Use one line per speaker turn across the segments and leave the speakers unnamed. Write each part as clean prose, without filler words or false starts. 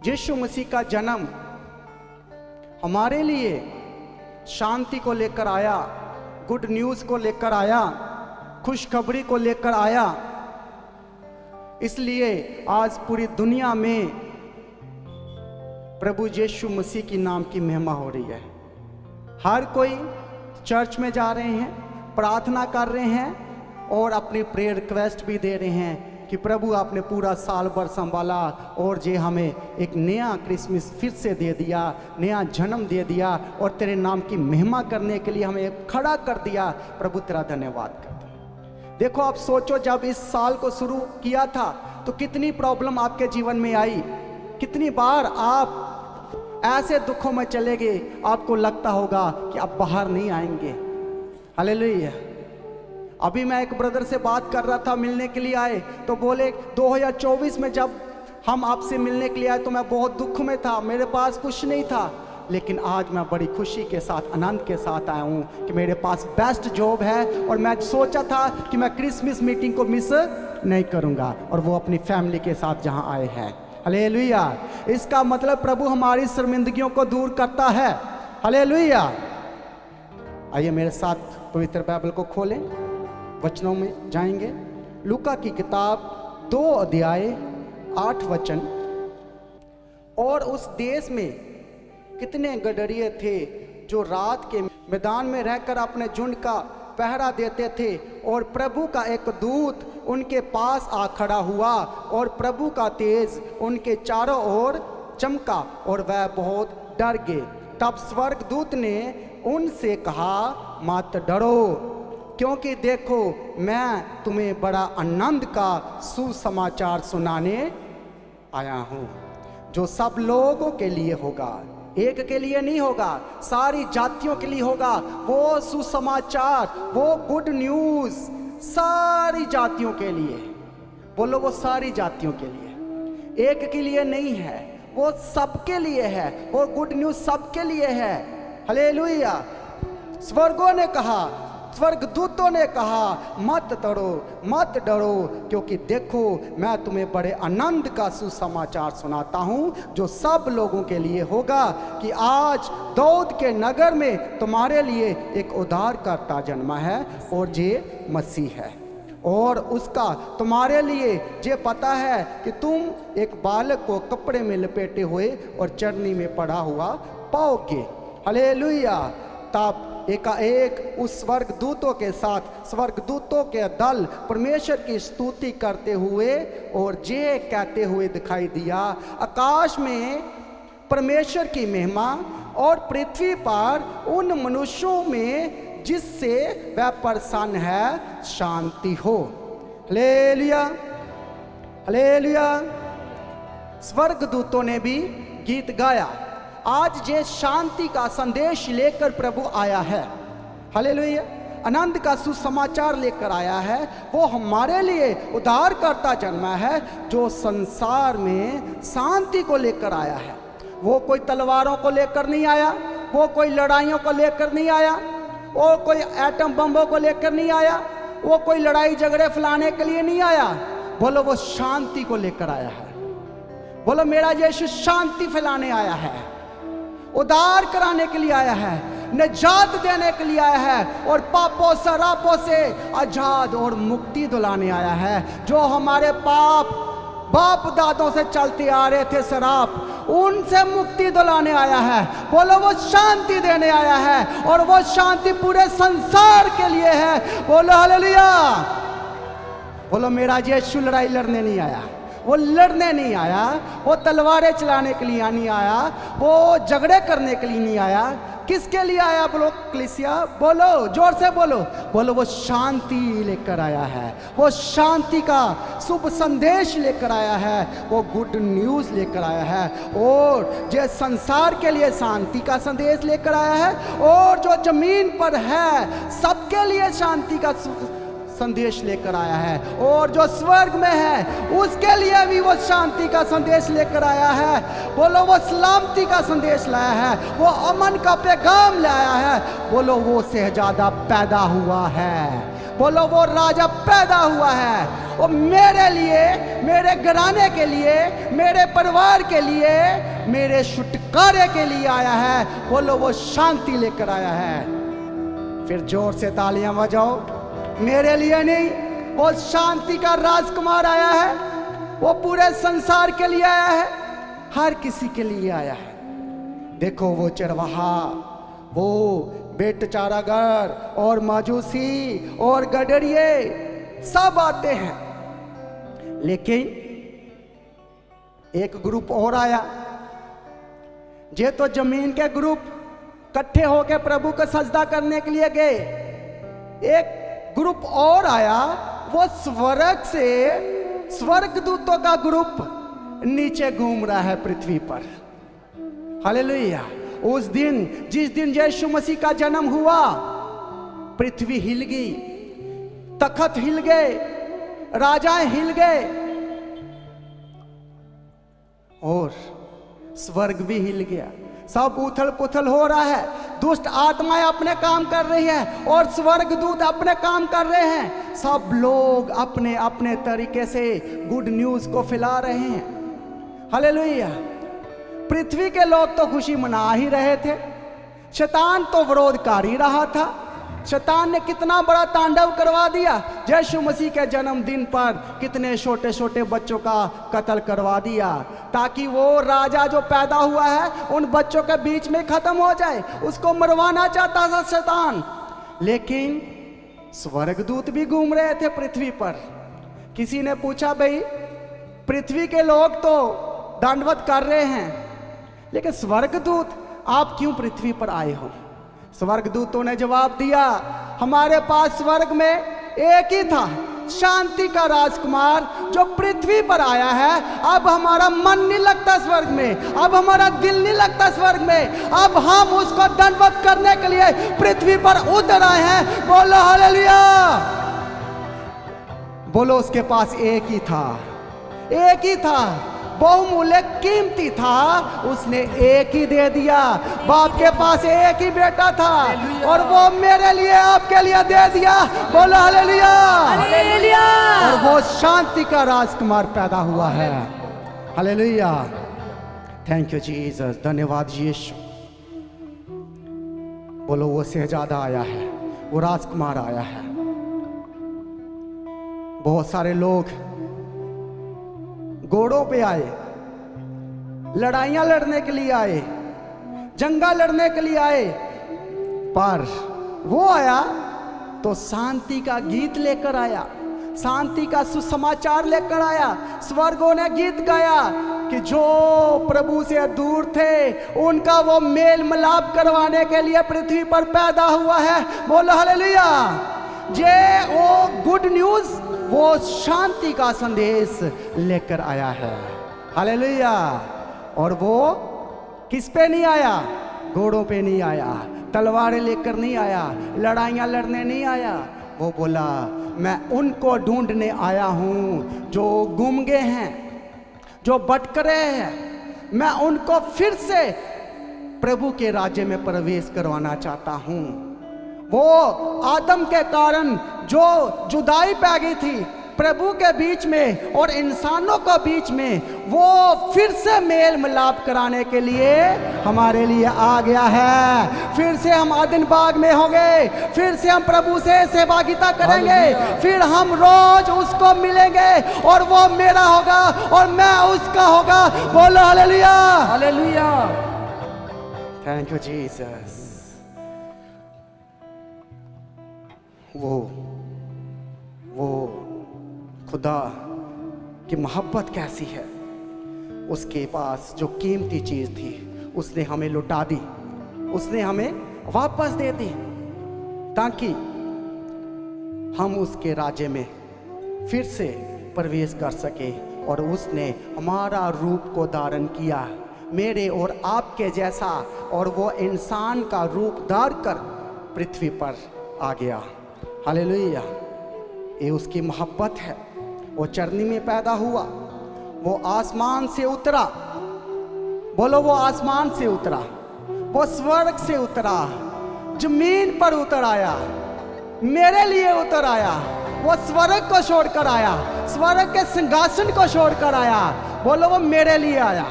यीशु मसीह का जन्म हमारे लिए शांति को लेकर आया, गुड न्यूज़ को लेकर आया, खुशखबरी को लेकर आया। इसलिए आज पूरी दुनिया में प्रभु यीशु मसीह की नाम की महिमा हो रही है। हर कोई चर्च में जा रहे हैं, प्रार्थना कर रहे हैं और अपनी प्रेयर रिक्वेस्ट भी दे रहे हैं कि प्रभु आपने पूरा साल भर संभाला और जे हमें एक नया क्रिसमस फिर से दे दिया, नया जन्म दे दिया और तेरे नाम की महिमा करने के लिए हमें खड़ा कर दिया। प्रभु तेरा धन्यवाद करते हैं। देखो आप सोचो, जब इस साल को शुरू किया था तो कितनी प्रॉब्लम आपके जीवन में आई, कितनी बार आप ऐसे दुखों में चले गए, आपको लगता होगा कि आप बाहर नहीं आएंगे। हालेलुया। अभी मैं एक ब्रदर से बात कर रहा था, मिलने के लिए आए तो बोले 2024 में जब हम आपसे मिलने के लिए आए तो मैं बहुत दुख में था, मेरे पास कुछ नहीं था, लेकिन आज मैं बड़ी खुशी के साथ, आनंद के साथ आया हूँ कि मेरे पास बेस्ट जॉब है और मैं सोचा था कि मैं क्रिसमस मीटिंग को मिस नहीं करूँगा और वो अपनी फैमिली के साथ जहाँ आए हैं। हालेलुया। इसका मतलब प्रभु हमारी शर्मिंदगियों को दूर करता है। हालेलुया। आइए मेरे साथ पवित्र बाइबल को खोलें, वचनों में जाएंगे। लूका की किताब 2 अध्याय 8 वचन। और उस देश में कितने गडरिये थे जो रात के मैदान में रहकर अपने झुंड का पहरा देते थे, और प्रभु का एक दूत उनके पास आ खड़ा हुआ और प्रभु का तेज उनके चारों ओर चमका और वह बहुत डर गए। तब स्वर्गदूत ने उनसे कहा, मत डरो, क्योंकि देखो मैं तुम्हें बड़ा आनंद का सुसमाचार सुनाने आया हूँ, जो सब लोगों के लिए होगा। एक के लिए नहीं होगा, सारी जातियों के लिए होगा। वो सुसमाचार, वो गुड न्यूज़ सारी जातियों के लिए। बोलो, वो सारी जातियों के लिए, एक के लिए नहीं है, वो सबके लिए है। वो गुड न्यूज़ सबके लिए है। हालेलुया। स्वर्गों ने कहा, स्वर्गदूतों ने कहा, मत डरो, मत डरो, क्योंकि देखो मैं तुम्हें बड़े आनंद का सुसमाचार सुनाता हूँ जो सब लोगों के लिए होगा, कि आज दाऊद के नगर में तुम्हारे लिए एक उद्धारकर्ता जन्मा है और ये मसीह है। और उसका तुम्हारे लिए ये पता है कि तुम एक बालक को कपड़े में लपेटे हुए और चरनी में पड़ा हुआ पाओगे। हालेलुया। तब एकाएक उस स्वर्गदूतों के साथ स्वर्गदूतों के दल परमेश्वर की स्तुति करते हुए और ये कहते हुए दिखाई दिया, आकाश में परमेश्वर की महिमा और पृथ्वी पर उन मनुष्यों में जिससे वह प्रसन्न है शांति हो। Hallelujah, hallelujah. स्वर्गदूतों ने भी गीत गाया। आज ये शांति का संदेश लेकर प्रभु आया है। हालेलुया। आनंद का सुसमाचार लेकर आया है। वो हमारे लिए उद्धारकर्ता जन्मा है जो संसार में शांति को लेकर आया है। वो कोई तलवारों को लेकर नहीं आया, वो कोई लड़ाइयों को लेकर नहीं आया, वो कोई एटम बम्बों को लेकर नहीं आया, वो कोई लड़ाई झगड़े फैलाने के लिए नहीं आया। बोलो, वो शांति को लेकर आया है। बोलो, मेरा यीशु शांति फैलाने आया है, उद्धार कराने के लिए आया है, निजात देने के लिए आया है और पापों शराबों से आजाद और मुक्ति दिलाने आया है। जो हमारे पाप बाप दादों से चलते आ रहे थे शराब, उनसे मुक्ति दिलाने आया है। बोलो, वो शांति देने आया है और वो शांति पूरे संसार के लिए है। बोलो हालेलुया। बोलो, मेरा यीशु लड़ाई लड़ने नहीं आया, वो लड़ने नहीं आया, वो तलवारें चलाने के लिए नहीं आया, वो झगड़े करने के लिए नहीं आया। किसके लिए आया? बोलो कलीसिया, बोलो जोर से बोलो। बोलो, वो शांति लेकर आया है, वो शांति का शुभ संदेश लेकर आया है, वो गुड न्यूज़ लेकर आया है और जो संसार के लिए शांति का संदेश लेकर आया है और जो जमीन पर है सबके लिए शांति का संदेश लेकर आया है और जो स्वर्ग में है उसके लिए भी वो शांति का संदेश लेकर आया है। बोलो, वो सलामती का संदेश लाया है, वो अमन का पैगाम लाया है। बोलो, वो शहजादा पैदा हुआ है। बोलो, वो राजा पैदा हुआ है वो मेरे लिए, मेरे घराने के लिए, मेरे परिवार के लिए, मेरे छुटकारे के लिए आया है। बोलो वो शांति लेकर आया है। फिर जोर से तालियां बजाओ। मेरे लिए नहीं, वो शांति का राजकुमार आया है। वो पूरे संसार के लिए आया है, हर किसी के लिए आया है। देखो वो चरवाहा, वो बेट चारागर और माजूसी और गडरिये सब आते हैं, लेकिन एक ग्रुप और आया। जे तो जमीन के ग्रुप इकट्ठे होकर प्रभु को सजदा करने के लिए गए। एक ग्रुप और आया, वो स्वर्ग से स्वर्गदूतों का ग्रुप नीचे घूम रहा है पृथ्वी पर। हालेलुया। उस दिन, जिस दिन यीशु मसीह का जन्म हुआ, पृथ्वी हिल गई, तख्त हिल गए, राजाएं हिल गए और स्वर्ग भी हिल गया। सब उथल पुथल हो रहा है। दुष्ट आत्माएं अपने काम कर रही है और स्वर्गदूत अपने काम कर रहे हैं। सब लोग अपने अपने तरीके से गुड न्यूज को फैला रहे हैं। हालेलुया। पृथ्वी के लोग तो खुशी मना ही रहे थे, शैतान तो विरोध कर ही रहा था। शैतान ने कितना बड़ा तांडव करवा दिया। यीशु मसीह के जन्मदिन पर कितने छोटे छोटे बच्चों का कत्ल करवा दिया, ताकि वो राजा जो पैदा हुआ है उन बच्चों के बीच में खत्म हो जाए। उसको मरवाना चाहता था शैतान। लेकिन स्वर्गदूत भी घूम रहे थे पृथ्वी पर। किसी ने पूछा, भाई पृथ्वी के लोग तो दंडवत कर रहे हैं, लेकिन स्वर्गदूत आप क्यों पृथ्वी पर आए हो? स्वर्गदूतों ने जवाब दिया, हमारे पास स्वर्ग में एक ही था, शांति का राजकुमार जो पृथ्वी पर आया है। अब हमारा मन नहीं लगता स्वर्ग में, अब हमारा दिल नहीं लगता स्वर्ग में। अब हम उसको दंडवत करने के लिए पृथ्वी पर उतर आए हैं। बोलो हालेलुया। बोलो उसके पास एक ही था, एक ही था, बहुमूल्य कीमती था, उसने एक ही दे दिया। बाप के पास एक ही बेटा था और वो मेरे लिए, आपके लिए दे दिया। बोलो हालेलुया, हालेलुया। और वो शांति का राजकुमार पैदा हुआ है। हालेलुया। Thank you Jesus. धन्यवाद यीशु। बोलो वो शहजादा आया है, वो राजकुमार आया है। बहुत सारे लोग घोड़ों पे आए, लड़ाइयां लड़ने के लिए आए, जंगा लड़ने के लिए आए, पर वो आया तो शांति का गीत लेकर आया, शांति का सुसमाचार लेकर आया। स्वर्गों ने गीत गाया कि जो प्रभु से दूर थे उनका वो मेल मिलाप करवाने के लिए पृथ्वी पर पैदा हुआ है। बोलो हालेलुया। ये वो गुड न्यूज, वो शांति का संदेश लेकर आया है। हालेलुया। और वो किस पे नहीं आया? घोड़ों पे नहीं आया, तलवारें लेकर नहीं आया, लड़ाइयां लड़ने नहीं आया। वो बोला, मैं उनको ढूंढने आया हूं जो गुम गए हैं, जो भटक रहे हैं। मैं उनको फिर से प्रभु के राज्य में प्रवेश करवाना चाहता हूं। वो आदम के कारण जो जुदाई पै गई थी प्रभु के बीच में और इंसानों के बीच में, वो फिर से मेल मिलाप कराने के लिए हमारे लिए आ गया है। फिर से हम आदिन बाग में होंगे, फिर से हम प्रभु से सहभागिता करेंगे, फिर हम रोज उसको मिलेंगे और वो मेरा होगा और मैं उसका होगा। बोलो hallelujah, hallelujah. Thank you Jesus. वो खुदा की मोहब्बत कैसी है। उसके पास जो कीमती चीज थी उसने हमें लुटा दी, उसने हमें वापस दे दी, ताकि हम उसके राज्य में फिर से प्रवेश कर सके। और उसने हमारा रूप को धारण किया, मेरे और आपके जैसा, और वो इंसान का रूप धार कर पृथ्वी पर आ गया। हालेलुया। ये उसकी मोहब्बत है। वो चरनी में पैदा हुआ, वो आसमान से उतरा। बोलो वो आसमान से उतरा, वो स्वर्ग से उतरा, जमीन पर उतर आया, मेरे लिए उतर आया। वो स्वर्ग को छोड़कर आया, स्वर्ग के सिंहासन को छोड़कर आया। बोलो वो मेरे लिए आया,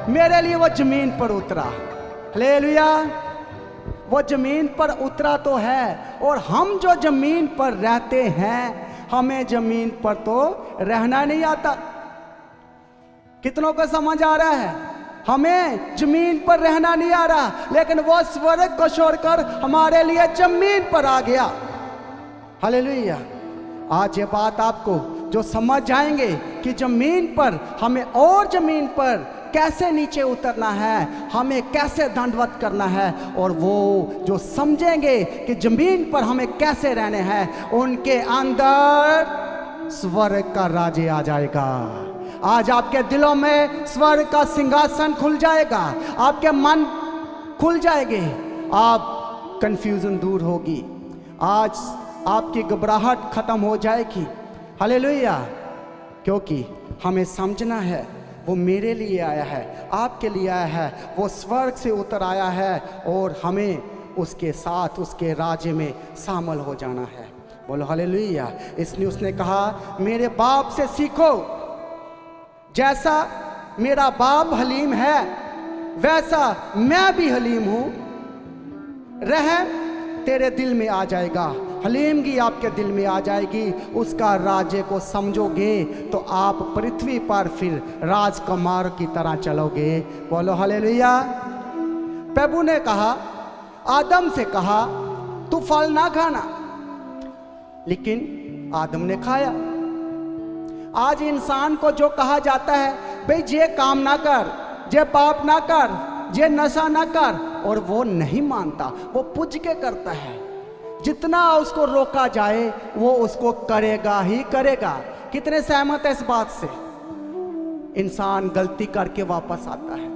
मेरे लिए वो जमीन पर उतरा। हालेलुया। वो जमीन पर उतरा तो है, और हम जो जमीन पर रहते हैं, हमें जमीन पर तो रहना नहीं आता। कितनों को समझ आ रहा है? हमें जमीन पर रहना नहीं आ रहा, लेकिन वो स्वर्ग को छोड़कर हमारे लिए जमीन पर आ गया। हालेलुया। आज ये बात आपको जो समझ जाएंगे कि जमीन पर हमें, और जमीन पर कैसे नीचे उतरना है, हमें कैसे दंडवत करना है, और वो जो समझेंगे कि जमीन पर हमें कैसे रहने हैं, उनके अंदर स्वर्ग का राज्य आ जाएगा। आज आपके दिलों में स्वर्ग का सिंहासन खुल जाएगा, आपके मन खुल जाएंगे, आप कंफ्यूजन दूर होगी, आज आपकी घबराहट खत्म हो जाएगी। हालेलुया। क्योंकि हमें समझना है वो मेरे लिए आया है, आपके लिए आया है, वो स्वर्ग से उतर आया है, और हमें उसके साथ उसके राज्य में शामिल हो जाना है। बोलो हालेलुया। इसलिए उसने कहा मेरे बाप से सीखो, जैसा मेरा बाप हलीम है वैसा मैं भी हलीम हूं। रहम तेरे दिल में आ जाएगा, हलीमगी आपके दिल में आ जाएगी, उसका राज्य को समझोगे तो आप पृथ्वी पर फिर राजकुमार की तरह चलोगे। बोलो हालेलुया। प्रभु ने कहा, आदम से कहा तू फल ना खाना, लेकिन आदम ने खाया। आज इंसान को जो कहा जाता है, भाई ये काम ना कर, ये पाप ना कर, ये नशा ना कर, और वो नहीं मानता, वो पुज के करता है। जितना उसको रोका जाए वो उसको करेगा ही करेगा। कितने सहमत है इस बात से? इंसान गलती करके वापस आता है।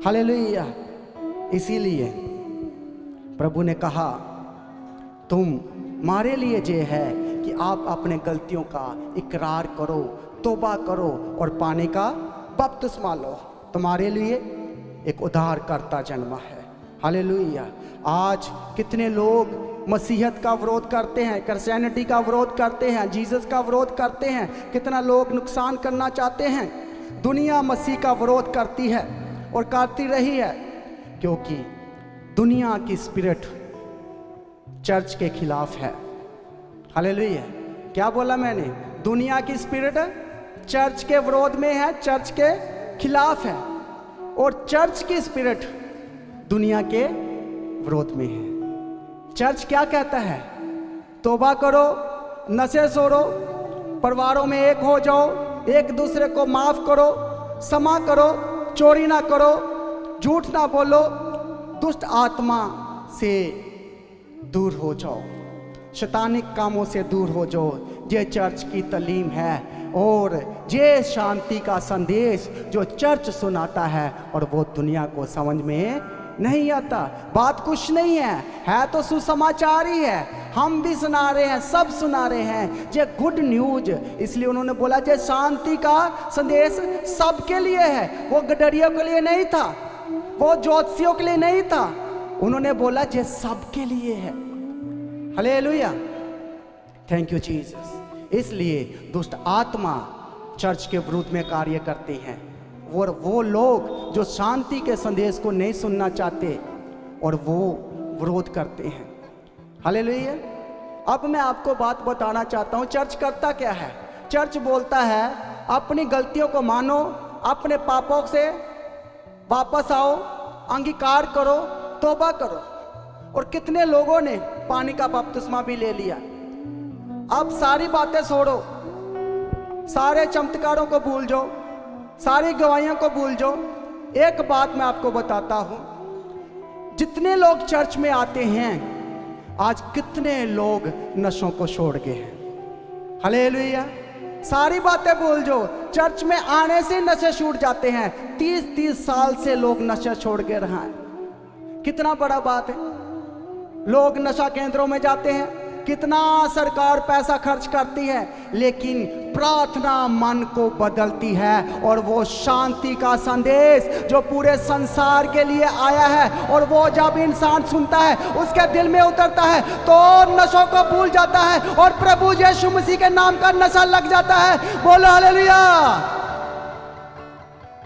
हालेलुया। इसीलिए प्रभु ने कहा तुम मारे लिए ये है कि आप अपने गलतियों का इकरार करो, तौबा करो और पानी का बपतिस्मा लो। तुम्हारे लिए एक उद्धारकर्ता जन्मा है। हालेलुया। आज कितने लोग मसीहत का विरोध करते हैं, क्रिश्चियनिटी का विरोध करते हैं, जीसस का विरोध करते हैं, कितना लोग नुकसान करना चाहते हैं। दुनिया मसीह का विरोध करती है और करती रही है, क्योंकि दुनिया की स्पिरिट चर्च के खिलाफ है। हालेलुया। क्या बोला मैंने? दुनिया की स्पिरिट चर्च के विरोध में है, चर्च के खिलाफ है, और चर्च की स्पिरिट दुनिया के विरोध में है। चर्च क्या कहता है? तौबा करो, नशे छोड़ो, परिवारों में एक हो जाओ, एक दूसरे को माफ करो, क्षमा करो, चोरी ना करो, झूठ ना बोलो, दुष्ट आत्मा से दूर हो जाओ, शैतानिक कामों से दूर हो जाओ। ये चर्च की तालीम है, और ये शांति का संदेश जो चर्च सुनाता है, और वो दुनिया को समझ में नहीं आता। बात कुछ नहीं है तो सुसमाचार ही है। हम भी सुना रहे हैं, सब सुना रहे हैं, ये गुड न्यूज। इसलिए उन्होंने बोला ये शांति का संदेश सबके लिए है, वो गडरियों के लिए नहीं था, वो ज्योतिषियों के लिए नहीं था, उन्होंने बोला ये सबके लिए है। हालेलुया। Thank you Jesus. इसलिए दुष्ट आत्मा चर्च के विरुद्ध में कार्य करते हैं, और वो लोग जो शांति के संदेश को नहीं सुनना चाहते और वो विरोध करते हैं। हालेलुया। अब मैं आपको बात बताना चाहता हूँ, चर्च करता क्या है? चर्च बोलता है अपनी गलतियों को मानो, अपने पापों से वापस आओ, अंगीकार करो, तौबा करो। और कितने लोगों ने पानी का बपतिस्मा भी ले लिया। अब सारी बातें छोड़ो, सारे चमत्कारों को भूल जाओ, सारी गवाहियों को भूल जाओ। एक बात मैं आपको बताता हूं, जितने लोग चर्च में आते हैं, आज कितने लोग नशों को छोड़ गए हैं। हालेलुया। सारी बातें भूल जाओ, चर्च में आने से नशे छूट जाते हैं। 30-30 साल से लोग नशा छोड़ के रहा है। कितना बड़ा बात है। लोग नशा केंद्रों में जाते हैं, कितना सरकार पैसा खर्च करती है, लेकिन प्रार्थना मन को बदलती है। और वो शांति का संदेश जो पूरे संसार के लिए आया है, और वो जब इंसान सुनता है, उसके दिल में उतरता है, तो नशों को भूल जाता है और प्रभु यीशु मसीह के नाम का नशा लग जाता है। बोलो हालेलुया।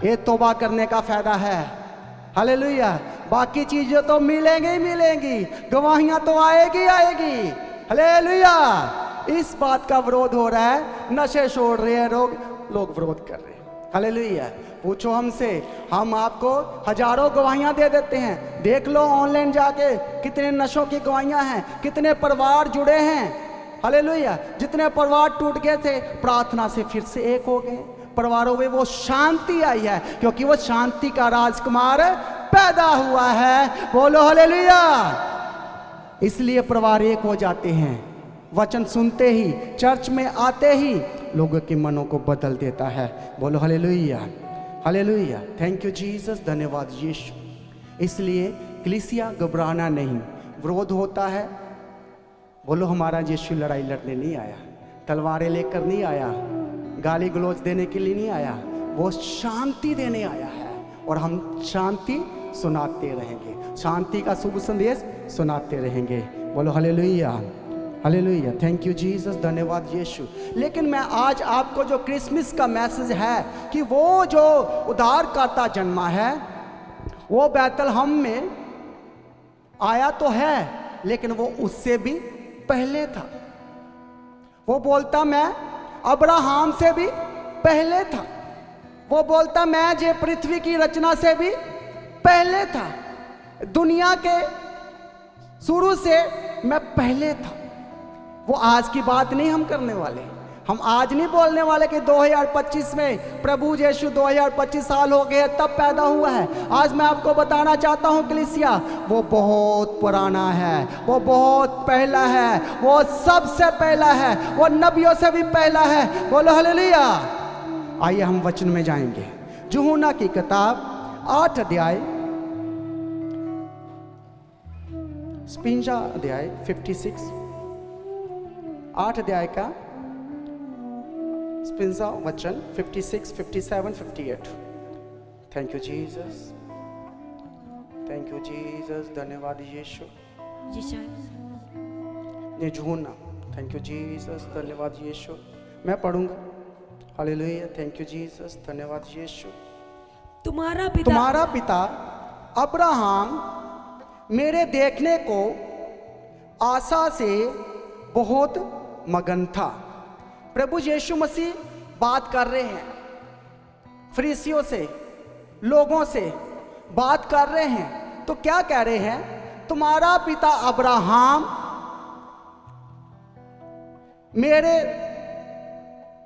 ये तौबा करने का फायदा है। हालेलुया। बाकी चीजें तो मिलेंगी ही मिलेंगी, गवाहियां तो आएगी आएगी। हालेलुया। इस बात का विरोध हो रहा है, नशे छोड़ रहे हैं लोग विरोध कर रहे हैं। हालेलुया। पूछो हमसे, हम आपको हजारों गवाहियां दे देते हैं। देख लो ऑनलाइन जाके कितने नशों की गवाहियां हैं, कितने परिवार जुड़े हैं। हालेलुया। जितने परिवार टूट गए थे, प्रार्थना से फिर से एक हो गए। परिवारों में वो शांति आई है, क्योंकि वो शांति का राजकुमार पैदा हुआ है। बोलो हालेलुया। इसलिए परिवार एक हो जाते हैं। वचन सुनते ही, चर्च में आते ही लोगों के मनों को बदल देता है। बोलो hallelujah. Hallelujah. Thank you Jesus. धन्यवाद यीशु। इसलिए कलीसिया घबराना नहीं। विरोध होता है, बोलो हमारा यीशु लड़ाई लड़ने नहीं आया, तलवारें लेकर नहीं आया, गाली गलौज देने के लिए नहीं आया, वो शांति देने आया है। और हम शांति सुनाते रहेंगे, शांति का शुभ संदेश सुनाते रहेंगे। बोलो hallelujah. Hallelujah. Thank you Jesus. धन्यवाद यीशु। लेकिन मैं आज आपको जो क्रिसमस का मैसेज है कि वो जो उद्धारकर्ता जन्मा है, वो बैतलहम में आया तो है, लेकिन वो उससे भी पहले था। वो बोलता मैं अब्राहम से भी पहले था। वो बोलता मैं जे पृथ्वी की रचना से भी पहले था। दुनिया के शुरू से मैं पहले था। वो आज की बात नहीं हम करने वाले। हम आज नहीं बोलने वाले कि 2025 में प्रभु यीशु 2025 साल हो गए तब पैदा हुआ है। आज मैं आपको बताना चाहता हूँ कलीसिया, वो बहुत पुराना है, वो बहुत पहला है, वो सबसे पहला है, वो नबियों से भी पहला है। बोलो हालेलुया। आइए हम वचन में जाएंगे। यूहन्ना की किताब 8 अध्याय 56, 8 अध्याय का स्पिंजा वचन 56, 57, 58। Thank you Jesus. Thank you Jesus. धन्यवाद यीशु। यूहन्ना। Thank you Jesus. धन्यवाद यीशु। मैं पढ़ूंगा। हालेलुया। Thank you Jesus. धन्यवाद यीशु। तुम्हारा पिता अब्राहम मेरे देखने को आशा से बहुत मगन था। प्रभु यीशु मसीह बात कर रहे हैं, फरीसियों से, लोगों से बात कर रहे हैं। तो क्या कह रहे हैं? तुम्हारा पिता अब्राहम मेरे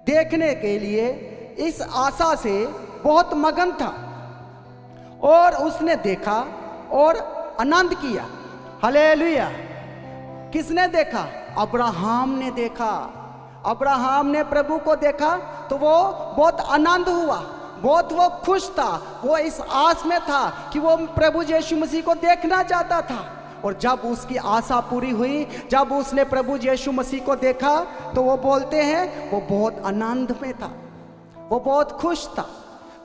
देखने के लिए इस आशा से बहुत मगन था, और उसने देखा और आनंद किया। हालेलुया। किसने देखा? अब्राहम ने देखा। अब्राहम ने प्रभु को देखा तो वो बहुत आनंद हुआ, बहुत वो खुश था। वो इस आस में था कि वो प्रभु यीशु मसीह को देखना चाहता था। और जब उसकी आशा पूरी हुई, जब उसने प्रभु यीशु मसीह को देखा, तो वो बोलते हैं वो बहुत आनंद में था, वो बहुत खुश था।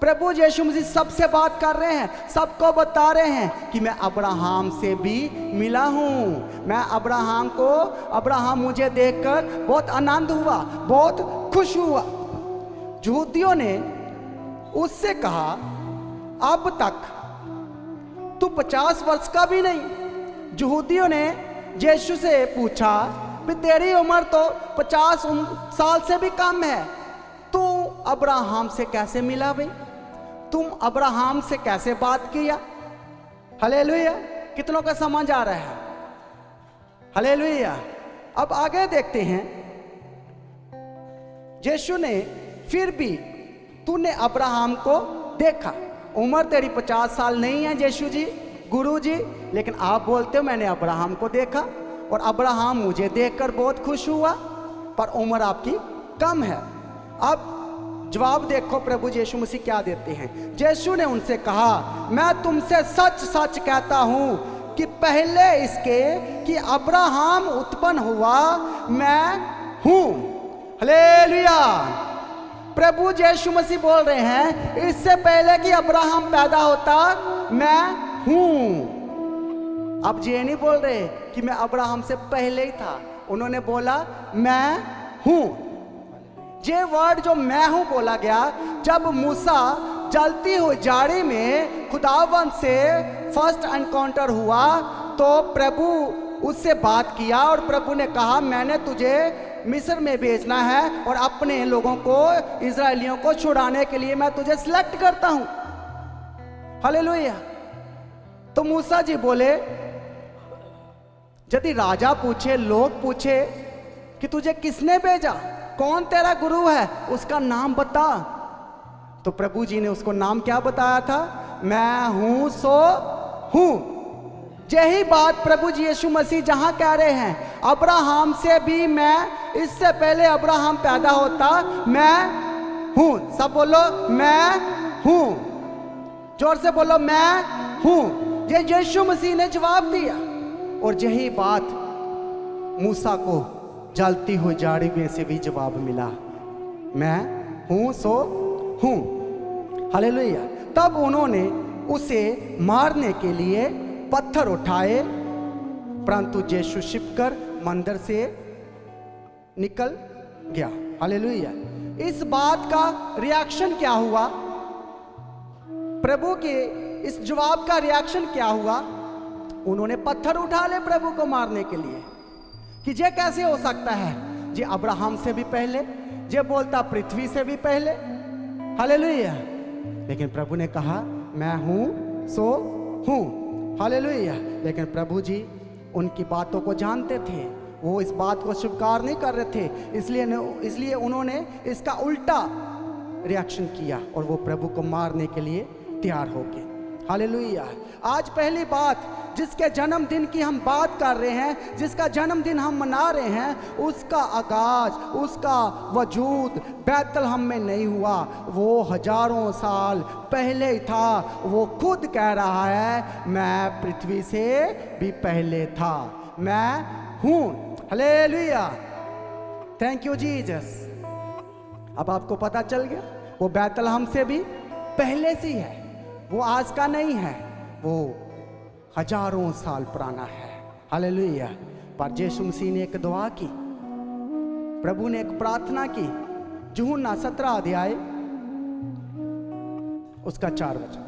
प्रभु यीशु मसीह सबसे बात कर रहे हैं, सबको बता रहे हैं कि मैं अब्राहम से भी मिला हूँ। मैं अब्राहम मुझे देखकर बहुत आनंद हुआ, बहुत खुश हुआ। यहूदियों ने उससे कहा, अब तक तू 50 वर्ष का भी नहीं। यहूदियों ने यीशु से पूछा, भी तेरी उम्र तो 50 साल से भी कम है, तू अब्राहम से कैसे मिला भाई? तुम अब्राहम से कैसे बात किया? हालेलुया। कितनों का समझ आ रहा है? हालेलुया। अब आगे देखते हैं। यीशु ने फिर भी तूने अब्राहम को देखा। उम्र तेरी 50 साल नहीं है यीशु जी, गुरु जी, लेकिन आप बोलते हो मैंने अब्राहम को देखा, और अब्राहम मुझे देखकर बहुत खुश हुआ, पर उम्र आपकी कम है। अब जवाब देखो प्रभु यीशु मसीह क्या देते हैं। यीशु ने उनसे कहा, मैं तुमसे सच सच कहता हूं कि पहले इसके कि अब्राहम उत्पन्न हुआ मैं हूं। हालेलुया। प्रभु यीशु मसीह बोल रहे हैं इससे पहले कि अब्राहम पैदा होता मैं हूं। अब ये नहीं बोल रहे कि मैं अब्राहम से पहले ही था, उन्होंने बोला मैं हूं। ये वर्ड जो मैं हूं बोला गया, जब मूसा जलती हुई जाड़ी में खुदावंद से फर्स्ट एनकाउंटर हुआ तो प्रभु उससे बात किया और प्रभु ने कहा मैंने तुझे मिस्र में भेजना है और अपने लोगों को, इजरायलियों को छुड़ाने के लिए मैं तुझे सिलेक्ट करता हूं। हालेलुया। तो मूसा जी बोले, यदि राजा पूछे, लोग पूछे कि तुझे किसने भेजा, कौन तेरा गुरु है, उसका नाम बता। तो प्रभु जी ने उसको नाम क्या बताया था? मैं हूं सो हूं। यही बात प्रभु जी यीशु मसीह जहां कह रहे हैं, अब्राहम से भी मैं, इससे पहले अब्राहम पैदा होता मैं हूं। सब बोलो मैं हूं, जोर से बोलो मैं हूं। ये यीशु मसीह ने जवाब दिया और यही बात मूसा को जलती हुई जाड़ी में से भी जवाब मिला, मैं हूं सो हूं। हालेलुया। तब उन्होंने उसे मारने के लिए पत्थर उठाए, परंतु यीशु छिपकर मंदिर से निकल गया। हालेलुया। इस बात का रिएक्शन क्या हुआ? प्रभु के इस जवाब का रिएक्शन क्या हुआ? उन्होंने पत्थर उठा ले प्रभु को मारने के लिए कि ये कैसे हो सकता है, ये अब्राहम से भी पहले, ये बोलता पृथ्वी से भी पहले। हालेलुया। लेकिन प्रभु ने कहा मैं हूं सो हूं। हालेलुया। लेकिन प्रभु जी उनकी बातों को जानते थे, वो इस बात को स्वीकार नहीं कर रहे थे, इसलिए उन्होंने इसका उल्टा रिएक्शन किया और वो प्रभु को मारने के लिए तैयार हो गए। हालेलुया। आज पहली बात जिसके जन्मदिन की हम बात कर रहे हैं, जिसका जन्मदिन हम मना रहे हैं, उसका आगाज, उसका वजूद बैतलहम में नहीं हुआ, वो हजारों साल पहले ही था। वो खुद कह रहा है मैं पृथ्वी से भी पहले था, मैं हूं। हालेलुया। Thank you Jesus. अब आपको पता चल गया वो बैतलहम से भी पहले से है, वो आज का नहीं है, वो हजारों साल पुराना है। हालेलुया। पर यीशु मसीह ने एक दुआ की, प्रभु ने एक प्रार्थना की। यूहन्ना 17 अध्याय उसका 4 वचन,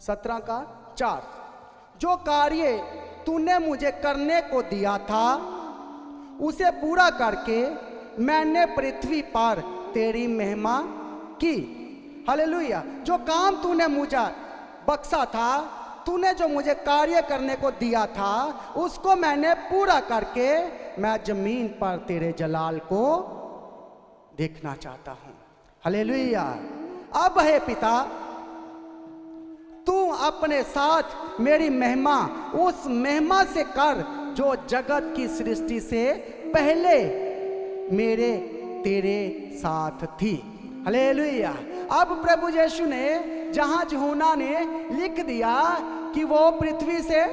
17 का 4, जो कार्य तूने मुझे करने को दिया था उसे पूरा करके मैंने पृथ्वी पर तेरी महिमा की। हालेलुया। जो काम तूने मुझे बख्शा था, तूने जो मुझे कार्य करने को दिया था, उसको मैंने पूरा करके मैं जमीन पर तेरे जलाल को देखना चाहता हूं। हालेलुया। अब हे पिता, तू अपने साथ मेरी महिमा उस महिमा से कर जो जगत की सृष्टि से पहले मेरे तेरे साथ थी। हालेलुया। अब प्रभु यीशु ने जहां यूहन्ना ने लिख दिया कि वो पृथ्वी से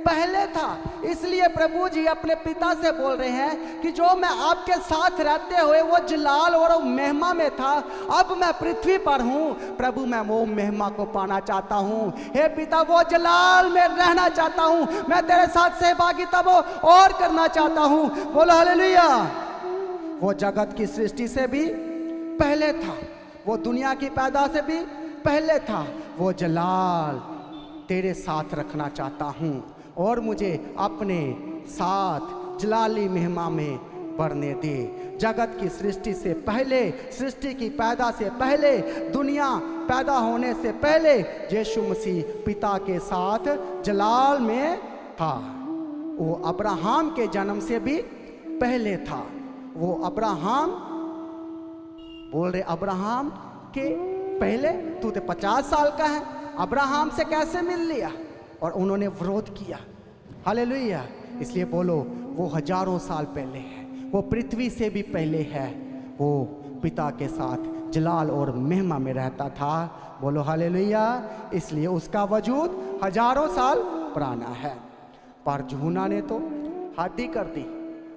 पहले था, इसलिए प्रभु जी अपने पिता से बोल रहे हैं कि जो मैं आपके साथ रहते हुए वो जलाल और महिमा में था, अब मैं पृथ्वी पर हूं। प्रभु मैं वो महिमा को पाना चाहता हूं। हे पिता, वो जलाल में रहना चाहता हूं, मैं तेरे साथ सहभागिता वो और करना चाहता हूं। बोलो हालेलुया। वो जगत की सृष्टि से भी पहले था, वो दुनिया की पैदा से भी पहले था। वो जलाल तेरे साथ रखना चाहता हूं और मुझे अपने साथ जलाली महिमा में बढ़ने दे। जगत की सृष्टि से पहले, सृष्टि की पैदा से पहले, दुनिया पैदा होने से पहले यीशु मसीह पिता के साथ जलाल में था। वो अब्राहम के जन्म से भी पहले था। वो अब्राहम बोल रहे, अब्राहम के पहले तू तो 50 साल का है, अब्राहम से कैसे मिल लिया? और उन्होंने विरोध किया। हालेलुया। इसलिए बोलो वो हजारों साल पहले है, वो पृथ्वी से भी पहले है, वो पिता के साथ जलाल और महिमा में रहता था। बोलो हालेलुया। इसलिए उसका वजूद हजारों साल पुराना है। पर यूहन्ना ने तो हद ही कर दी।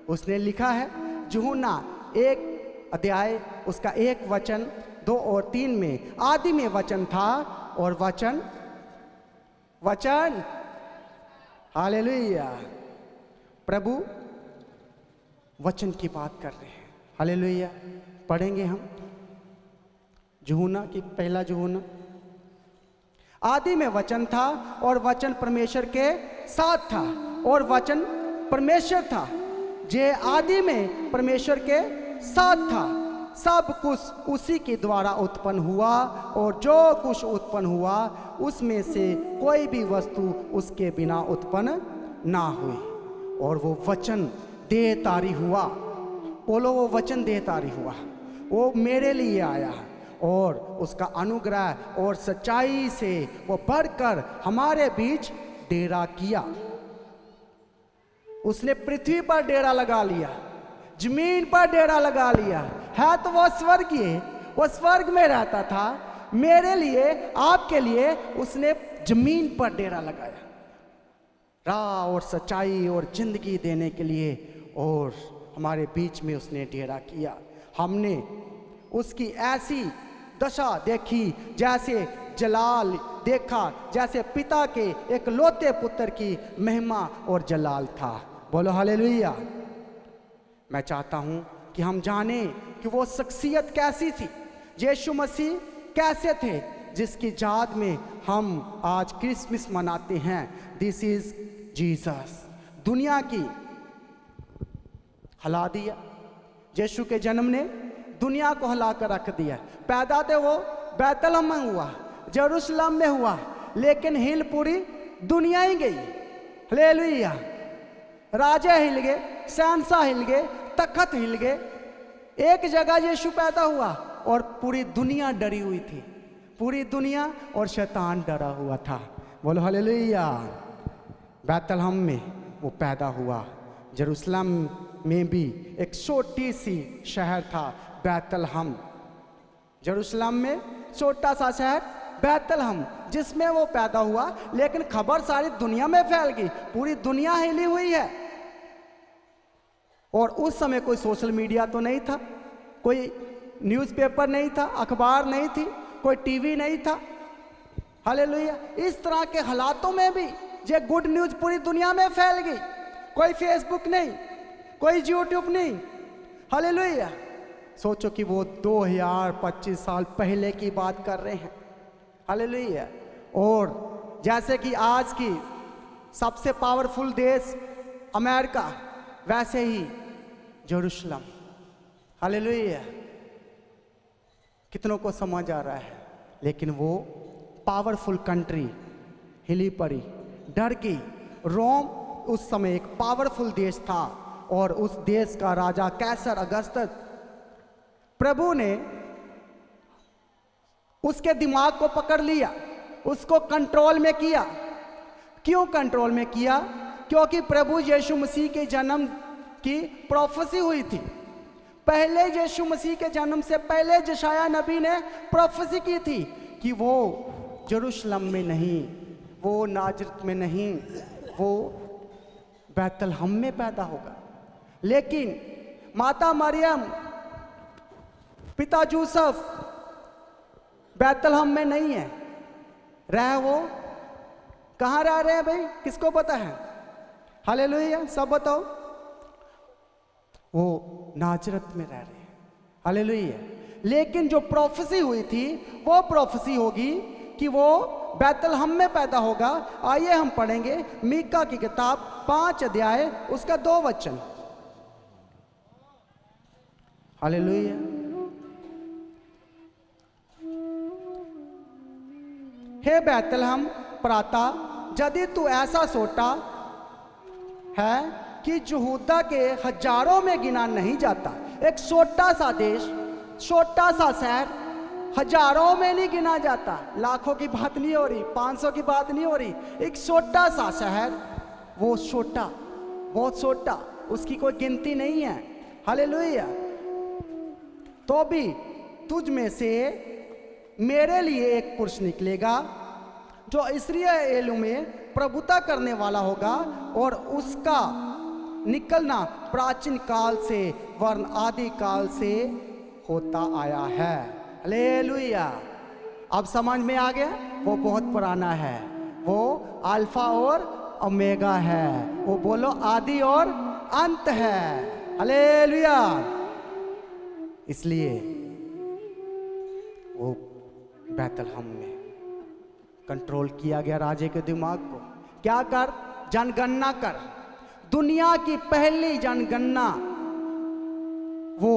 उसने लिखा है यूहन्ना 1 अध्याय उसका 1 वचन 2 और 3 में, आदि में वचन था और वचन हालेलुया। प्रभु वचन की बात कर रहे हैं। हालेलुया। पढ़ेंगे हम यूहन्ना की पहला यूहन्ना। आदि में वचन था और वचन परमेश्वर के साथ था और वचन परमेश्वर था। जे आदि में परमेश्वर के साथ था। सब कुछ उसी के द्वारा उत्पन्न हुआ और जो कुछ उत्पन्न हुआ उसमें से कोई भी वस्तु उसके बिना उत्पन्न ना हुई। और वो वचन देहधारी हुआ। बोलो वो वचन देहधारी हुआ। वो मेरे लिए आया और उसका अनुग्रह और सच्चाई से वो बढ़कर हमारे बीच डेरा किया। उसने पृथ्वी पर डेरा लगा लिया, जमीन पर डेरा लगा लिया है। तो वो स्वर्गीय, वो स्वर्ग में रहता था। मेरे लिए आपके लिए उसने जमीन पर डेरा लगाया, राह और सच्चाई और जिंदगी देने के लिए, और हमारे बीच में उसने डेरा किया। हमने उसकी ऐसी दशा देखी जैसे जलाल देखा, जैसे पिता के एक लौते पुत्र की महिमा और जलाल था। बोलो हालेलुया। मैं चाहता हूं कि हम जाने कि वो शख्सियत कैसी थी, यीशु मसीह कैसे थे, जिसकी याद में हम आज क्रिसमस मनाते हैं। This is Jesus. दुनिया की हिला दिया। यीशु के जन्म ने दुनिया को हिला कर रख दिया। पैदा तो वो बैतलहम में हुआ, जेरूशलम में हुआ, लेकिन हिल पूरी दुनिया ही गई। हालेलुया। राजा हिल गए, शहंशाह हिल गए, तख्त हिल गए। एक जगह यीशु पैदा हुआ और पूरी दुनिया डरी हुई थी। पूरी दुनिया और शैतान डरा हुआ था। बोलो हालेलुया। बैतलहम में वो पैदा हुआ। जेरूशलम में भी एक छोटी सी शहर था बैतलहम। जेरूशलम में छोटा सा शहर बैतलहम, जिसमें वो पैदा हुआ, लेकिन खबर सारी दुनिया में फैल गई। पूरी दुनिया हिली हुई है। और उस समय कोई सोशल मीडिया तो नहीं था, कोई न्यूज़पेपर नहीं था, अखबार नहीं थी, कोई टीवी नहीं था। हालेलुया। इस तरह के हालातों में भी ये गुड न्यूज़ पूरी दुनिया में फैल गई। कोई फेसबुक नहीं, कोई यूट्यूब नहीं। हालेलुया। सोचो कि वो 2025 साल पहले की बात कर रहे हैं। हालेलुया। और जैसे कि आज की सबसे पावरफुल देश अमेरिका, वैसे ही जेरूशलम। हालेलुया। कितनों को समझ आ रहा है, लेकिन वो पावरफुल कंट्री हिली पड़ी, डर गई। रोम उस समय एक पावरफुल देश था और उस देश का राजा कैसर अगस्तस, प्रभु ने उसके दिमाग को पकड़ लिया, उसको कंट्रोल में किया। क्यों कंट्रोल में किया? क्योंकि प्रभु यीशु मसीह के जन्म की प्रोफेसी हुई थी। पहले यीशु मसीह के जन्म से पहले यशायाह नबी ने प्रोफेसी की थी कि वो जेरूशलम में नहीं, वो नाजरत में नहीं, वो बैतलहम में पैदा होगा। लेकिन माता मरियम, पिता यूसुफ बैतलहम में नहीं है। वो कहाँ रह रहे हैं भाई? किसको पता है? हालेलुया। सब बताओ। वो नाजरत में रह रहे हैं। हालेलुया। लेकिन जो प्रोफेसी हुई थी वो प्रोफेसी होगी कि वो बैतलहम में पैदा होगा। आइए हम पढ़ेंगे मीका की किताब 5 अध्याय उसका 2 वचन। हालेलुया। हे बैतलहम प्राता, यदि तू ऐसा छोटा है कि यहूदा के हजारों में गिना नहीं जाता। एक छोटा सा देश, छोटा सा शहर हजारों में नहीं गिना जाता। लाखों की बात नहीं हो रही, 500 की बात नहीं हो रही। एक छोटा सा शहर, वो छोटा, बहुत छोटा, उसकी कोई गिनती नहीं है। हालेलुया। तो भी तुझ में से मेरे लिए एक पुरुष निकलेगा जो इस्राएल में प्रभुता करने वाला होगा, और उसका निकलना प्राचीन काल से वर्ण आदि काल से होता आया है। हालेलुया। अब समझ में आ गया, वो बहुत पुराना है, वो अल्फा और ओमेगा है, वो बोलो आदि और अंत है। हालेलुया। इसलिए वो बैतलहम में कंट्रोल किया गया राजे के दिमाग को। क्या कर? जनगणना कर। दुनिया की पहली जनगणना वो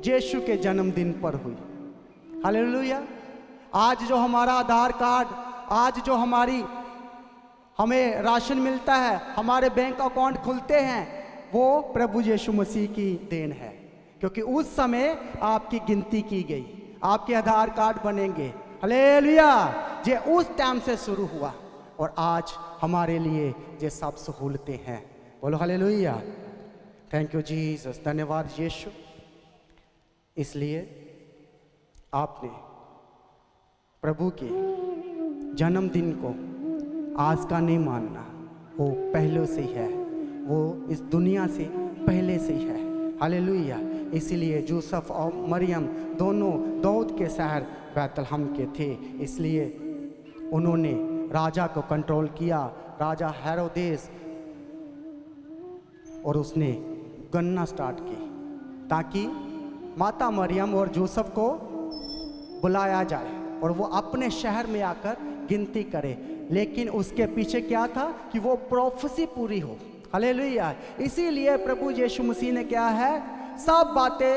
यीशु के जन्मदिन पर हुई। हालेलुया। आज जो हमारा आधार कार्ड, आज जो हमें राशन मिलता है, हमारे बैंक अकाउंट खुलते हैं, वो प्रभु यीशु मसीह की देन है, क्योंकि उस समय आपकी गिनती की गई, आपके आधार कार्ड बनेंगे। हालेलुया। ये उस टाइम से शुरू हुआ और आज हमारे लिए ये सब सहूलतें हैं। बोलो हालेलुया। Thank you Jesus. धन्यवाद यीशु। इसलिए आपने प्रभु के जन्मदिन को आज का नहीं मानना, वो पहले से ही है, वो इस दुनिया से पहले से ही है। हालेलुया। इसीलिए यूसुफ और मरियम दोनों दाऊद के शहर बैतलहम के थे, इसलिए उन्होंने राजा को कंट्रोल किया, राजा हेरोदेस, और उसने गणना स्टार्ट की ताकि माता मरियम और यूसुफ को बुलाया जाए और वो अपने शहर में आकर गिनती करे। लेकिन उसके पीछे क्या था कि वो प्रोफेसी पूरी हो। हालेलुया। इसीलिए प्रभु यीशु मसीह ने क्या है, सब बातें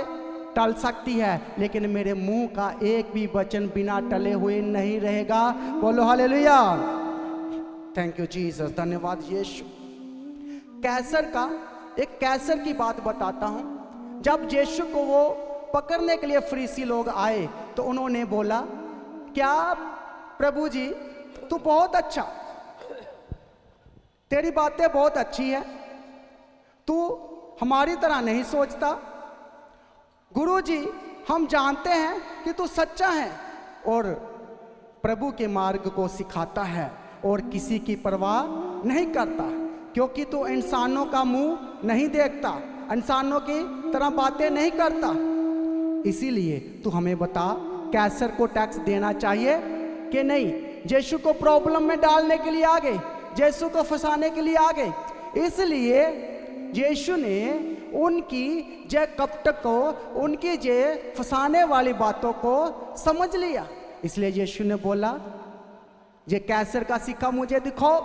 टल सकती है, लेकिन मेरे मुंह का एक भी वचन बिना टले हुए नहीं रहेगा। बोलो हालेलुया। Thank you Jesus. धन्यवाद यीशु। कैसर की बात बताता हूं। जब यीशु को वो पकड़ने के लिए फरीसी लोग आए तो उन्होंने बोला, क्या प्रभु जी तू बहुत अच्छा, तेरी बातें बहुत अच्छी है, तू हमारी तरह नहीं सोचता। गुरु जी हम जानते हैं कि तू सच्चा है और प्रभु के मार्ग को सिखाता है और किसी की परवाह नहीं करता, क्योंकि तू इंसानों का मुंह नहीं देखता, इंसानों की तरह बातें नहीं करता। इसीलिए तू हमें बता, कैसर को टैक्स देना चाहिए कि नहीं? यीशु को प्रॉब्लम में डालने के लिए आ गए, यीशु को फंसाने के लिए आ गए। इसलिए यीशु ने उनकी जे कपट को, उनकी जे फंसाने वाली बातों को समझ लिया। इसलिए यीशु ने बोला, ये कैसर का सिक्का मुझे दिखाओ,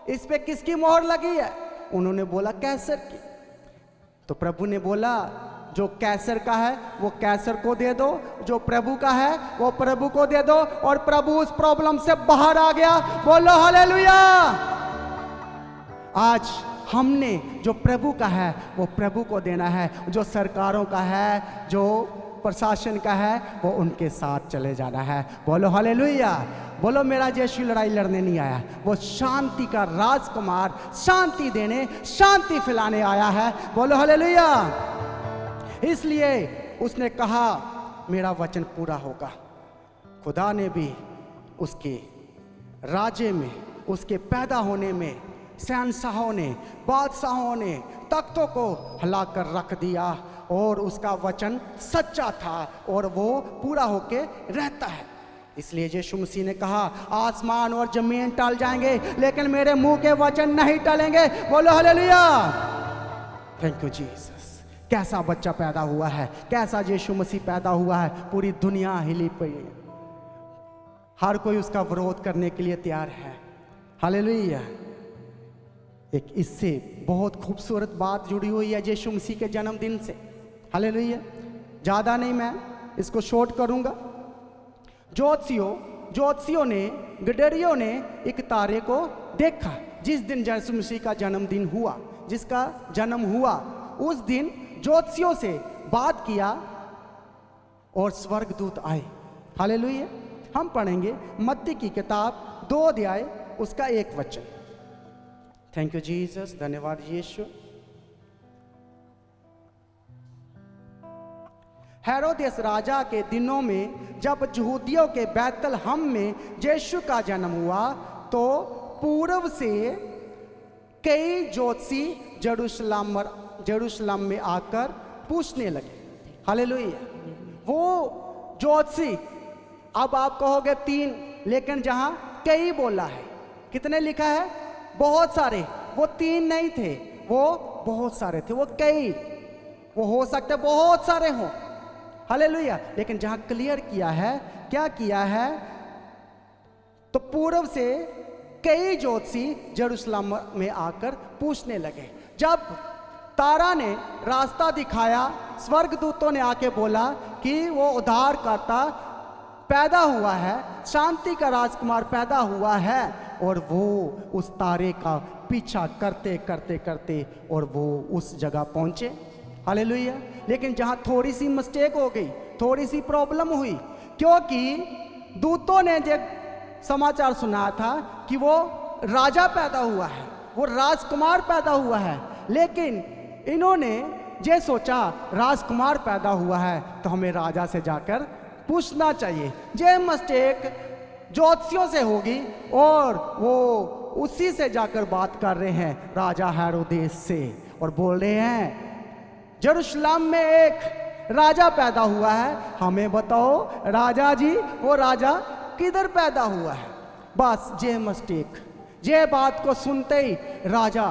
इस पे किसकी मोहर लगी है? उन्होंने बोला कैसर की। तो प्रभु ने बोला, जो कैसर का है वो कैसर को दे दो, जो प्रभु का है वो प्रभु को दे दो, और प्रभु उस प्रॉब्लम से बाहर आ गया। बोलो हालेलुया। आज हमने जो प्रभु का है वो प्रभु को देना है, जो सरकारों का है, जो प्रशासन का है, वो उनके साथ चले जाना है। बोलो हालेलुया। बोलो मेरा यीशु लड़ाई लड़ने नहीं आया, वो शांति का राजकुमार, शांति देने, शांति फैलाने आया है। बोलो हालेलुया। इसलिए उसने कहा मेरा वचन पूरा होगा। खुदा ने भी उसके राज्य में, उसके पैदा होने में शहंशाहों ने, बादशाहों ने तख्तों को हिलाकर रख दिया, और उसका वचन सच्चा था और वो पूरा होके रहता है। इसलिए यीशु मसीह ने कहा, आसमान और जमीन टल जाएंगे लेकिन मेरे मुंह के वचन नहीं टलेंगे। बोलो हालेलुया। Thank you Jesus. कैसा बच्चा पैदा हुआ है, कैसा यीशु मसीह पैदा हुआ है। पूरी दुनिया हिली पड़ी है, हर कोई उसका विरोध करने के लिए तैयार है। हालेलुया। एक इससे बहुत खूबसूरत बात जुड़ी हुई है यीशु मसीह के जन्मदिन से। हालेलुया। ज़्यादा नहीं, मैं इसको शॉर्ट करूंगा। ज्योतिषियों ने, गडरियों ने एक तारे को देखा जिस दिन यीशु मसीह का जन्मदिन हुआ, जिसका जन्म हुआ, उस दिन ज्योतिषियों से बात किया और स्वर्गदूत आए। हालेलुया। हम पढ़ेंगे मत्ती की किताब 2 अध्याय उसका 1 वचन। Thank you Jesus. धन्यवाद यीशु। हेरोदेस राजा के दिनों में जब यहूदियों के बैतलहम में यीशु का जन्म हुआ तो पूर्व से कई ज्योतिषी यरूशलेम में आकर पूछने लगे। हालेलुया। वो ज्योतिषी, अब आप कहोगे 3, लेकिन जहां कई बोला है, कितने लिखा है? बहुत सारे। वो 3 नहीं थे, वो बहुत सारे थे, वो कई, वो हो सकते बहुत सारे हों। हालेलुया। लेकिन जहां क्लियर किया है, क्या किया है? तो पूर्व से कई ज्योतिषी यरूशलेम में आकर पूछने लगे। जब तारा ने रास्ता दिखाया, स्वर्गदूतों ने आके बोला कि वो उद्धारकर्ता पैदा हुआ है, शांति का राजकुमार पैदा हुआ है, और वो उस तारे का पीछा करते करते करते और वो उस जगह पहुंचे। हालेलुया। लेकिन जहां थोड़ी सी मिस्टेक हो गई, थोड़ी सी प्रॉब्लम हुई, क्योंकि दूतों ने जो समाचार सुनाया था कि वो राजा पैदा हुआ है, वो राजकुमार पैदा हुआ है, लेकिन इन्होंने ये सोचा राजकुमार पैदा हुआ है तो हमें राजा से जाकर पूछना चाहिए। ये मिस्टेक ज्योतिषियों से होगी और वो उसी से जाकर बात कर रहे हैं, राजा हेरोदेस से, और बोल रहे हैं यरूशलेम में एक राजा पैदा हुआ है, हमें बताओ राजा जी, वो राजा किधर पैदा हुआ है। बस ये मिस्टेक, ये बात को सुनते ही राजा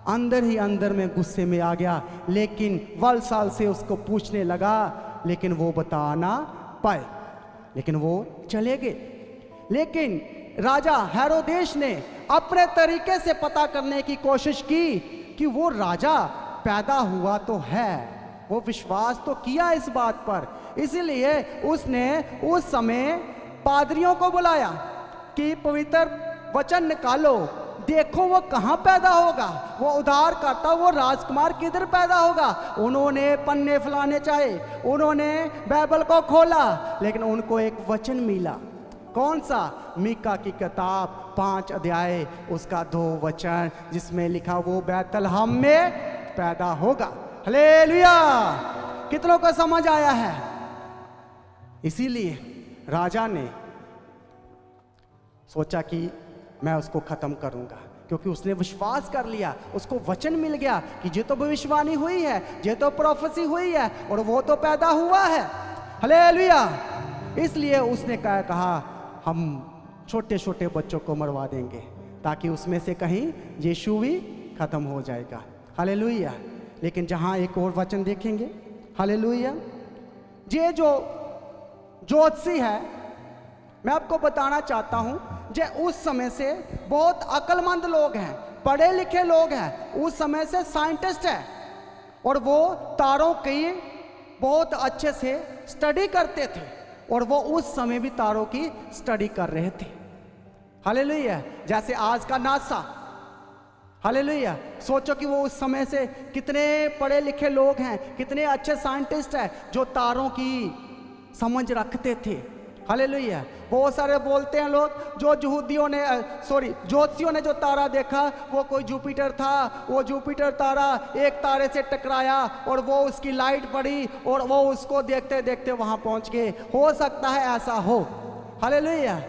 अंदर ही अंदर में गुस्से में आ गया, लेकिन वलसाल से उसको पूछने लगा, लेकिन वो बता ना पाए, लेकिन वो चले गए। लेकिन राजा हेरोदेस ने अपने तरीके से पता करने की कोशिश की कि वो राजा पैदा हुआ तो है, वो विश्वास तो किया इस बात पर, इसलिए उसने उस समय पादरियों को बुलाया कि पवित्र वचन निकालो, देखो वो कहाँ पैदा होगा, वो उद्धार करता, वो राजकुमार किधर पैदा होगा। उन्होंने पन्ने फैलाने चाहे, उन्होंने बाइबल को खोला, लेकिन उनको एक वचन मिला। कौन सा? मीका की किताब 5 अध्याय उसका 2 वचन, जिसमें लिखा वो बैतलहम में पैदा होगा। हालेलुया। कितनों को समझ आया है? इसीलिए राजा ने सोचा कि मैं उसको खत्म करूंगा, क्योंकि उसने विश्वास कर लिया, उसको वचन मिल गया कि ये तो भविष्यवाणी हुई है, ये तो प्रोफेसी हुई है, और वो तो पैदा हुआ है। हालेलुया। इसलिए उसने कहा हम छोटे छोटे बच्चों को मरवा देंगे, ताकि उसमें से कहीं यीशु भी खत्म हो जाएगा। हालेलुया। लेकिन जहां एक और वचन देखेंगे, हालेलुया, ये जो ज्योतिषी है, मैं आपको बताना चाहता हूं, जे उस समय से बहुत अक्लमंद लोग हैं, पढ़े लिखे लोग हैं, उस समय से साइंटिस्ट है, और वो तारों की बहुत अच्छे से स्टडी करते थे, और वो उस समय भी तारों की स्टडी कर रहे थे। हालेलुया। जैसे आज का नासा। हालेलुया। सोचो कि वो उस समय से कितने पढ़े लिखे लोग हैं, कितने अच्छे साइंटिस्ट हैं जो तारों की समझ रखते थे। हालेलुया। बहुत सारे बोलते हैं लोग, जो ज्योतिषियों ने जो तारा देखा वो कोई जुपिटर था, वो जुपिटर तारा एक तारे से टकराया और वो उसकी लाइट पड़ी और वो उसको देखते देखते वहां पहुंच गए। हो सकता है ऐसा हो। हालेलुया।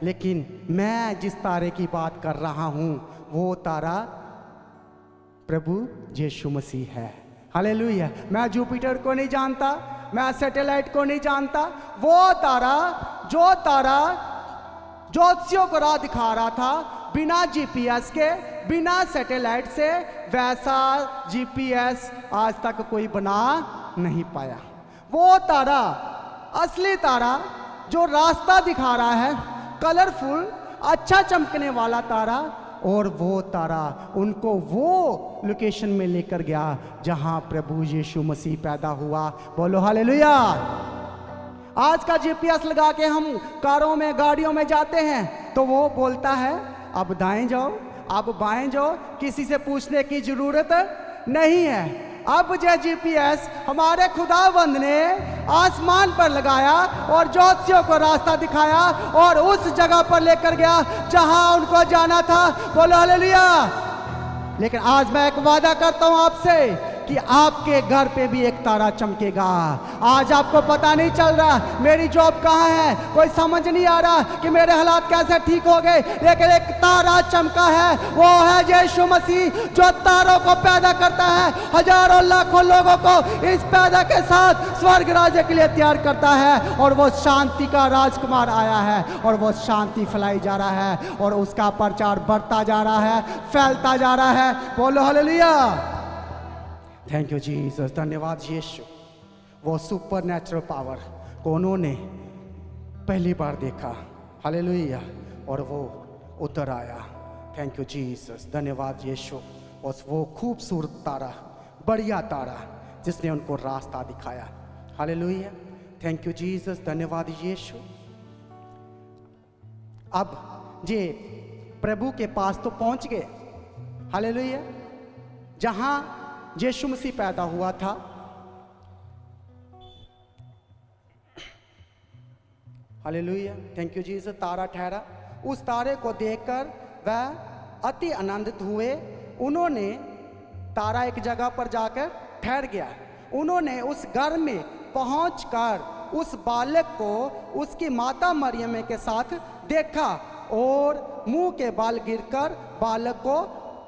लेकिन मैं जिस तारे की बात कर रहा हूं वो तारा प्रभु यीशु मसीह है। हालेलुया। मैं जुपिटर को नहीं जानता, मैं सैटेलाइट को नहीं जानता, वो तारा जो तारा ज्योतिषियों को राह दिखा रहा था, बिना जीपीएस के, बिना सैटेलाइट से, वैसा जीपीएस आज तक कोई बना नहीं पाया। वो तारा, असली तारा जो रास्ता दिखा रहा है, कलरफुल, अच्छा चमकने वाला तारा, और वो तारा उनको वो लोकेशन में लेकर गया जहां प्रभु यीशु मसीह पैदा हुआ। बोलो हालेलुया। आज का जीपीएस लगा के हम कारों में, गाड़ियों में जाते हैं तो वो बोलता है अब दाएं जाओ, अब बाएं जाओ, किसी से पूछने की जरूरत नहीं है। अब जो जीपीएस हमारे खुदावंद ने आसमान पर लगाया और ज्योतिषियों को रास्ता दिखाया और उस जगह पर लेकर गया जहां उनको जाना था। बोलो हालेलुया। लेकिन आज मैं एक वादा करता हूं आपसे कि आपके घर पे भी एक तारा चमकेगा। आज आपको पता नहीं चल रहा मेरी जॉब कहाँ है, कोई समझ नहीं आ रहा कि मेरे हालात कैसे ठीक हो गए, लेकिन एक तारा चमका है, वो है यीशु मसीह, जो तारों को पैदा करता है, हजारों लाखों लोगों को इस पैदा के साथ स्वर्ग राज्य के लिए तैयार करता है। और वो शांति का राजकुमार आया है और वो शांति फैलाई जा रहा है और उसका प्रचार बढ़ता जा रहा है, फैलता जा रहा है। बोलो हालेलुया। Thank you Jesus. धन्यवाद यीशु। वो सुपर नेचुरल पावर को उन्होंने पहली बार देखा, हालेलुया, और वो उतर आया। Thank you Jesus. धन्यवाद यीशु। और वो खूबसूरत तारा, बढ़िया तारा जिसने उनको रास्ता दिखाया, हालेलुया। Thank you Jesus. धन्यवाद यीशु। अब ये प्रभु के पास तो पहुंच गए, हालेलुया, जहां यीशु मसीह पैदा हुआ था। हालेलुया। Thank you Jesus. तारा ठहरा। उस तारे को देखकर वह अति आनंदित हुए। उन्होंने तारा एक जगह पर जाकर ठहर गया। उन्होंने उस घर में पहुंचकर उस बालक को उसकी माता मरियम के साथ देखा और मुंह के बाल गिरकर बालक को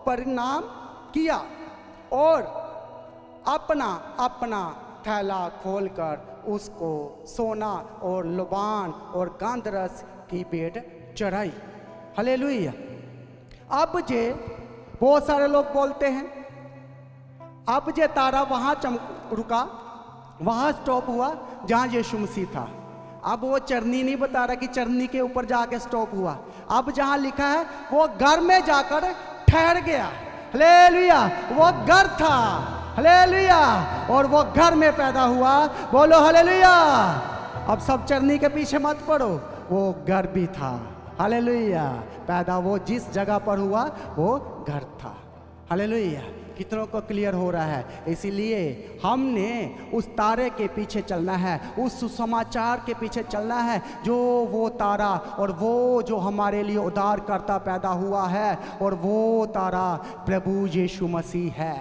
प्रणाम किया और अपना अपना थैला खोलकर उसको सोना और लुबान और गंधरस की भेंट चढ़ाई। हालेलुया। अब जे बहुत सारे लोग बोलते हैं, अब जे तारा वहां रुका, वहां स्टॉप हुआ जहां यीशु मसीह था। अब वो चरनी नहीं बता रहा कि चरनी के ऊपर जाके स्टॉप हुआ। अब जहां लिखा है वो घर में जाकर ठहर गया। हालेलुया। वो घर था, हालेलुया, और वो घर में पैदा हुआ। बोलो हालेलुया। अब सब चरनी के पीछे मत पड़ो, वो घर भी था, हालेलुया। पैदा वो जिस जगह पर हुआ वो घर था, हालेलुया। कितनों को क्लियर हो रहा है? इसीलिए हमने उस तारे के पीछे चलना है, उस सुसमाचार के पीछे चलना है, जो वो तारा और वो जो हमारे लिए उद्धार करता पैदा हुआ है, और वो तारा प्रभु यीशु मसीह है।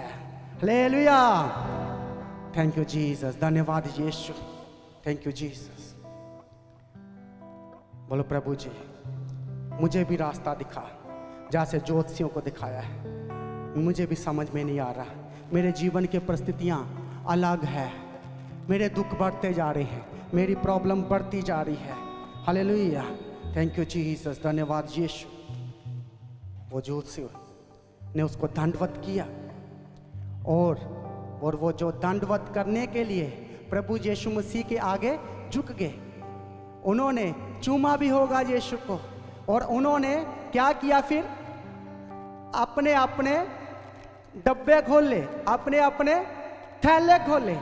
हालेलुया। Thank you Jesus. धन्यवाद यीशु। Thank you Jesus. बोलो प्रभु जी, मुझे भी रास्ता दिखा जैसे ज्योतिषियों को दिखाया है। मुझे भी समझ में नहीं आ रहा, मेरे जीवन की परिस्थितियाँ अलग है, मेरे दुख बढ़ते जा रहे हैं, मेरी प्रॉब्लम बढ़ती जा रही है। हालेलुया। Thank you Jesus. धन्यवाद यीशु। वो ज्योतिषी ने उसको दंडवत किया और वो जो दंडवत करने के लिए प्रभु यीशु मसीह के आगे झुक गए। उन्होंने चूमा भी होगा यीशु को, और उन्होंने क्या किया फिर? अपने अपने डब्बे खोल ले, अपने अपने थैले खोले।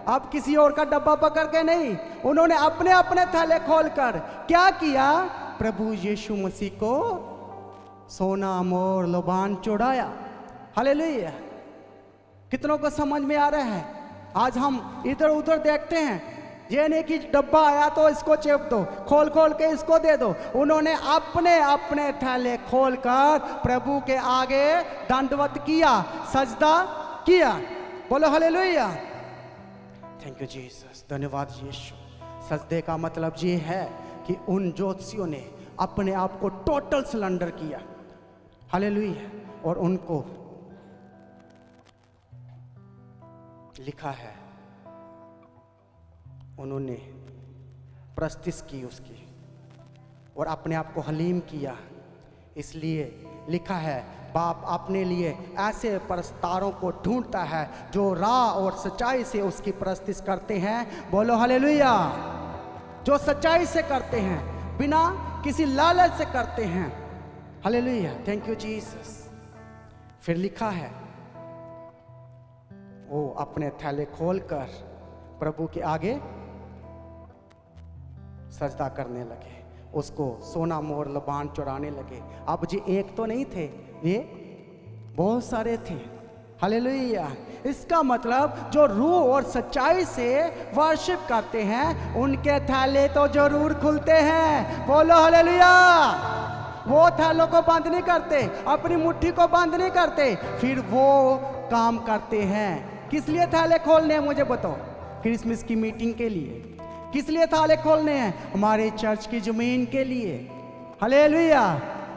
अब किसी और का डब्बा पकड़ के नहीं, उन्होंने अपने अपने थैले खोलकर क्या किया? प्रभु यीशु मसीह को सोना मोर लुबान चढ़ाया। हालेलुया। कितनों को समझ में आ रहा है? आज हम इधर उधर देखते हैं, ये नहीं कि डब्बा आया तो इसको चेप दो, खोल खोल के इसको दे दो। उन्होंने अपने अपने थैले खोलकर प्रभु के आगे दंडवत किया, सजदा किया। बोलो हालेलुया। Thank you Jesus. धन्यवाद यीशु। सजदे का मतलब ये है कि उन ज्योतिषियों ने अपने आप को टोटल सरेंडर किया, हालेलुया। और उनको लिखा है, उन्होंने प्रस्तिस की उसकी और अपने आप को हलीम किया। इसलिए लिखा है, बाप अपने लिए ऐसे परस्तारों को ढूंढता है जो राह और सच्चाई से उसकी प्रस्तिस करते हैं। बोलो हालेलुया। जो सच्चाई से करते हैं, बिना किसी लालच से करते हैं। हालेलुया। Thank you Jesus. फिर लिखा है, वो अपने थैले खोलकर प्रभु के आगे सजदा करने लगे, उसको सोना मोर लुबान चढ़ाने लगे। अब जी एक तो नहीं थे, ये बहुत सारे थे। हालेलुया। इसका मतलब जो रूह और सच्चाई से वर्शिप करते हैं, उनके थैले तो जरूर खुलते हैं। बोलो हालेलुया। वो थैलों को बंद नहीं करते, अपनी मुट्ठी को बंद नहीं करते, फिर वो काम करते हैं किस लिए थैले खोलने हैं मुझे बताओ? क्रिसमस की मीटिंग के लिए। किस लिए थैले खोलने हैं? हमारे चर्च की जमीन के लिए। हालेलुया।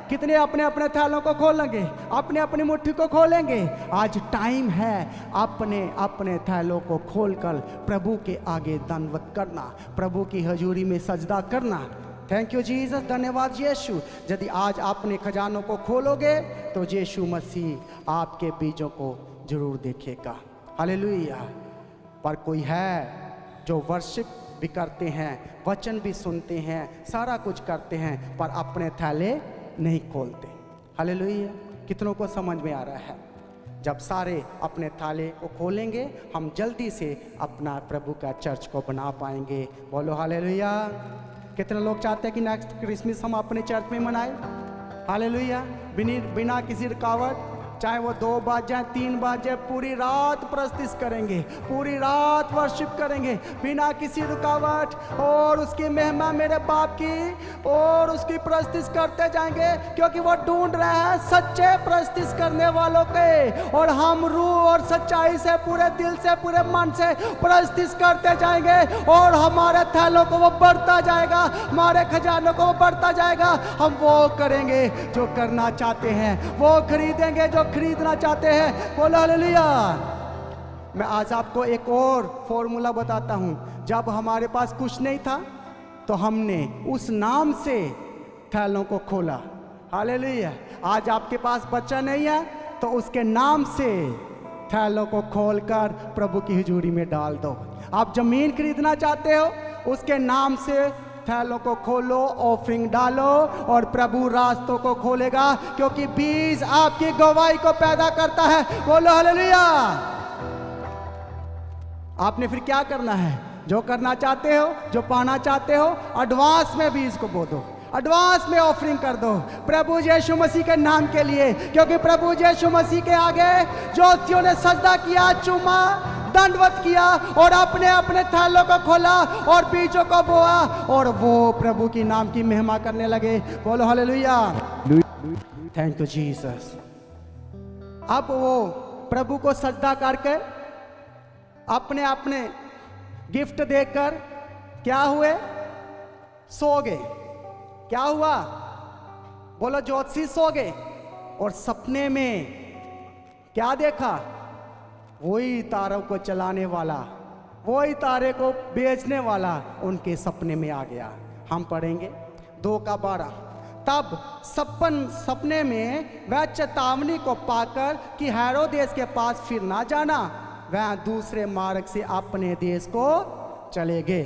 कितने अपने अपने थैलों को खोलेंगे, अपने अपनी मुट्ठी को खोलेंगे? आज टाइम है अपने अपने थैलों को खोलकर प्रभु के आगे दंडवत करना, प्रभु की हजूरी में सजदा करना। थैंक यू जीसस, धन्यवाद यीशु। यदि आज अपने खजानों को खोलोगे तो यीशु मसीह आपके बीजों को जरूर देखेगा। हालेलुया। पर कोई है जो वर्शिप भी करते हैं, वचन भी सुनते हैं, सारा कुछ करते हैं, पर अपने थैले नहीं खोलते। हालेलुया। कितनों को समझ में आ रहा है? जब सारे अपने थाले को खोलेंगे हम जल्दी से अपना प्रभु का चर्च को बना पाएंगे। बोलो हालेलुया। कितने लोग चाहते हैं कि नेक्स्ट क्रिसमस हम अपने चर्च में मनाएं? हालेलुया। बिना किसी रुकावट, चाहे वो 2 बजे 3 बजे, पूरी रात प्रस्तुत करेंगे, पूरी रात वर्शिप करेंगे बिना किसी रुकावट, और उसकी महिमा मेरे बाप की और उसकी प्रस्तुत करते जाएंगे, क्योंकि वो ढूंढ रहे हैं सच्चे प्रस्तुत करने वालों के। और हम रूह और सच्चाई से, पूरे दिल से, पूरे मन से प्रस्तुत करते जाएंगे, और हमारे थैलों को वो बढ़ता जाएगा, हमारे खजानों को वो बढ़ता जाएगा। हम वो करेंगे जो करना चाहते हैं, वो खरीदेंगे जो खरीदना चाहते हैं। बोलो हालेलुया। मैं आज आपको एक और फॉर्मूला बताता हूं। जब हमारे पास कुछ नहीं था तो हमने उस नाम से थैलों को खोला। हालेलुया। आज आपके पास बच्चा नहीं है तो उसके नाम से थैलों को खोलकर प्रभु की हुजूरी में डाल दो। आप जमीन खरीदना चाहते हो, उसके नाम से थैलों को खोलो, ऑफरिंग डालो, और प्रभु रास्तों को खोलेगा, क्योंकि बीज आपकी गवाही को पैदा करता है। बोलो हालेलुया। आपने फिर क्या करना है? जो करना चाहते हो, जो पाना चाहते हो, एडवांस में बीज को बो दो, एडवांस में ऑफरिंग कर दो प्रभु यीशु मसीह के नाम के लिए, क्योंकि प्रभु यीशु मसीह के आगे ज्योतियों ने सजदा किया, चूमा, दंडवत किया, और अपने अपने थैलों को खोला और बीजों को बोआ, और वो प्रभु की नाम की महिमा करने लगे। बोलो हालेलुया। Thank you Jesus. अब वो प्रभु को सजदा करके अपने अपने गिफ्ट देकर क्या हुए? सो गए। क्या हुआ? बोलो ज्योतिषी सो गए, और सपने में क्या देखा? वही तारों को चलाने वाला, वही तारे को बेचने वाला उनके सपने में आ गया। हम पढ़ेंगे 2:12। तब सपने में वह चेतावनी को पाकर कि हेरोदेस के पास फिर ना जाना, वह दूसरे मार्ग से अपने देश को चले गए।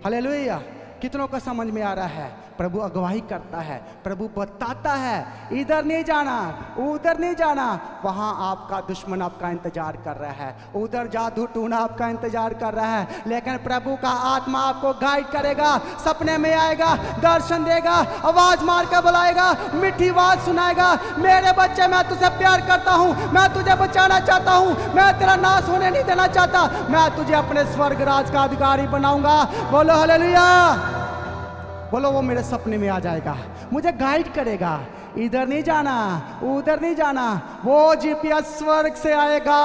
हालेलुया। कितनों का समझ में आ रहा है? प्रभु अगुवाई करता है, प्रभु बताता है इधर नहीं जाना, उधर नहीं जाना, वहां आपका दुश्मन आपका इंतजार कर रहा है, उधर जादू टूना आपका इंतजार कर रहा है, लेकिन प्रभु का आत्मा आपको गाइड करेगा, सपने में आएगा, दर्शन देगा, आवाज मार कर बुलाएगा, मीठी आवाज सुनाएगा, मेरे बच्चे मैं तुझे प्यार करता हूं, मैं तुझे बचाना चाहता हूं, मैं तेरा नाश होने नहीं देना चाहता, मैं तुझे अपने स्वर्ग राज का अधिकारी बनाऊंगा। बोलो हालेलुया। बोलो वो मेरे सपने में आ जाएगा, मुझे गाइड करेगा, इधर नहीं जाना, उधर नहीं जाना, वो जीपीएस स्वर्ग से आएगा,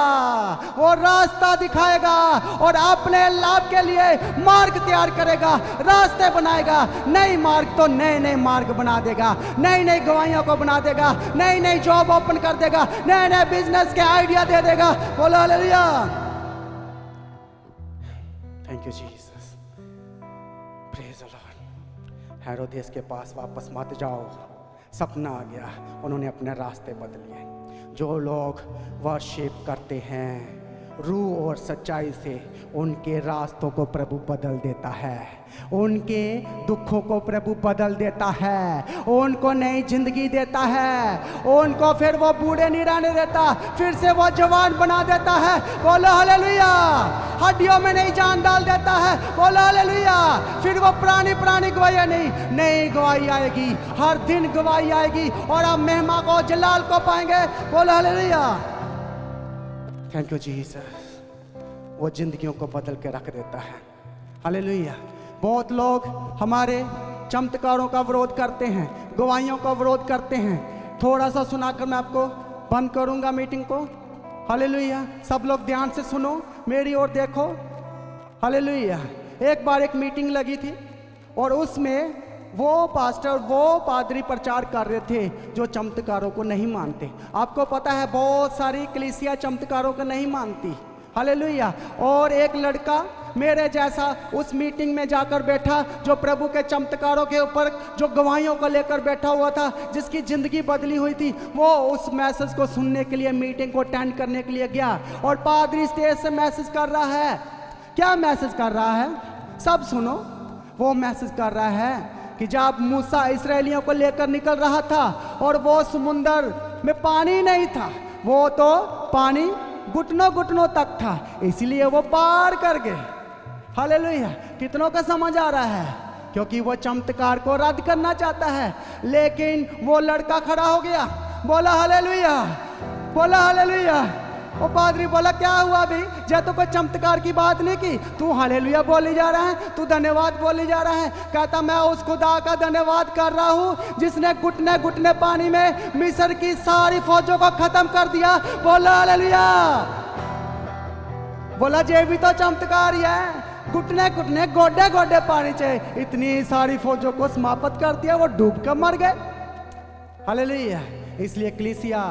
वो रास्ता दिखाएगा और अपने लाभ के लिए मार्ग तैयार करेगा, रास्ते बनाएगा, नई मार्ग तो नए नए मार्ग बना देगा, नई नई गवाहियों को बना देगा, नई नई जॉब ओपन कर देगा, नए नए बिजनेस के आइडिया दे देगा। बोलो hallelujah. Thank you Jesus. Praise the Lord. हेरोदेस के पास वापस मत जाओ, सपना आ गया, उन्होंने अपने रास्ते बदले। जो लोग वर्शिप करते हैं रूह और सच्चाई से, उनके रास्तों को प्रभु बदल देता है, उनके दुखों को प्रभु बदल देता है, उनको नई जिंदगी देता है, उनको फिर वो बूढ़े नहीं रहने देता, फिर से वो जवान बना देता है। बोलो हालेलुया। हड्डियों में नई जान डाल देता है। बोलो हालेलुया। फिर वो पुरानी गवाही नहीं, नई गवाही आएगी, हर दिन गवाही आएगी, और आप महिमा को जलाल को पाएंगे। बोलो हालेलुया। Thank you Jesus. वो जिंदगियों को बदल के रख देता है। हालेलुया। बहुत लोग हमारे चमत्कारों का विरोध करते हैं, गवाहियों का विरोध करते हैं। थोड़ा सा सुनाकर मैं आपको बंद करूंगा मीटिंग को। हालेलुया। सब लोग ध्यान से सुनो, मेरी ओर देखो। हालेलुया। एक बार एक मीटिंग लगी थी और उसमें वो पास्टर, वो पादरी प्रचार कर रहे थे जो चमत्कारों को नहीं मानते। आपको पता है बहुत सारी कलीसिया चमत्कारों को नहीं मानती। हालेलुया। और एक लड़का मेरे जैसा उस मीटिंग में जाकर बैठा जो प्रभु के चमत्कारों के ऊपर जो गवाहियों को लेकर बैठा हुआ था, जिसकी ज़िंदगी बदली हुई थी। वो उस मैसेज को सुनने के लिए, मीटिंग को अटेंड करने के लिए गया और पादरी स्टेज से मैसेज कर रहा है। क्या मैसेज कर रहा है? सब सुनो। वो मैसेज कर रहा है कि जब मूसा इस्राएलियों को लेकर निकल रहा था और वो समुंदर में पानी नहीं था, वो तो पानी घुटनों घुटनों तक था, इसलिए वो पार कर गए। हालेलुया। कितनों का समझ आ रहा है? क्योंकि वो चमत्कार को रद्द करना चाहता है। लेकिन वो लड़का खड़ा हो गया, बोला हालेलुया, बोला हालेलुया। वो पादरी बोला क्या हुआ अभी? जब तो कोई चमत्कार की बात नहीं की, तू हालेलुया बोली जा रहा है, तू धन्यवाद बोली जा रहा है। कहता मैं उस खुदा का धन्यवाद कर रहा हूँ जिसने घुटने घुटने पानी में मिस्र की सारी फौजों को खत्म कर दिया। बोला हालेलुया। बोला ये भी तो चमत्कार ही है। घुटने घुटने गोडे गोडे पानी चाहिए, इतनी सारी फौजों को समाप्त कर दिया, वो डूब कर मर गए। हालेलुया। इसलिए कलीसिया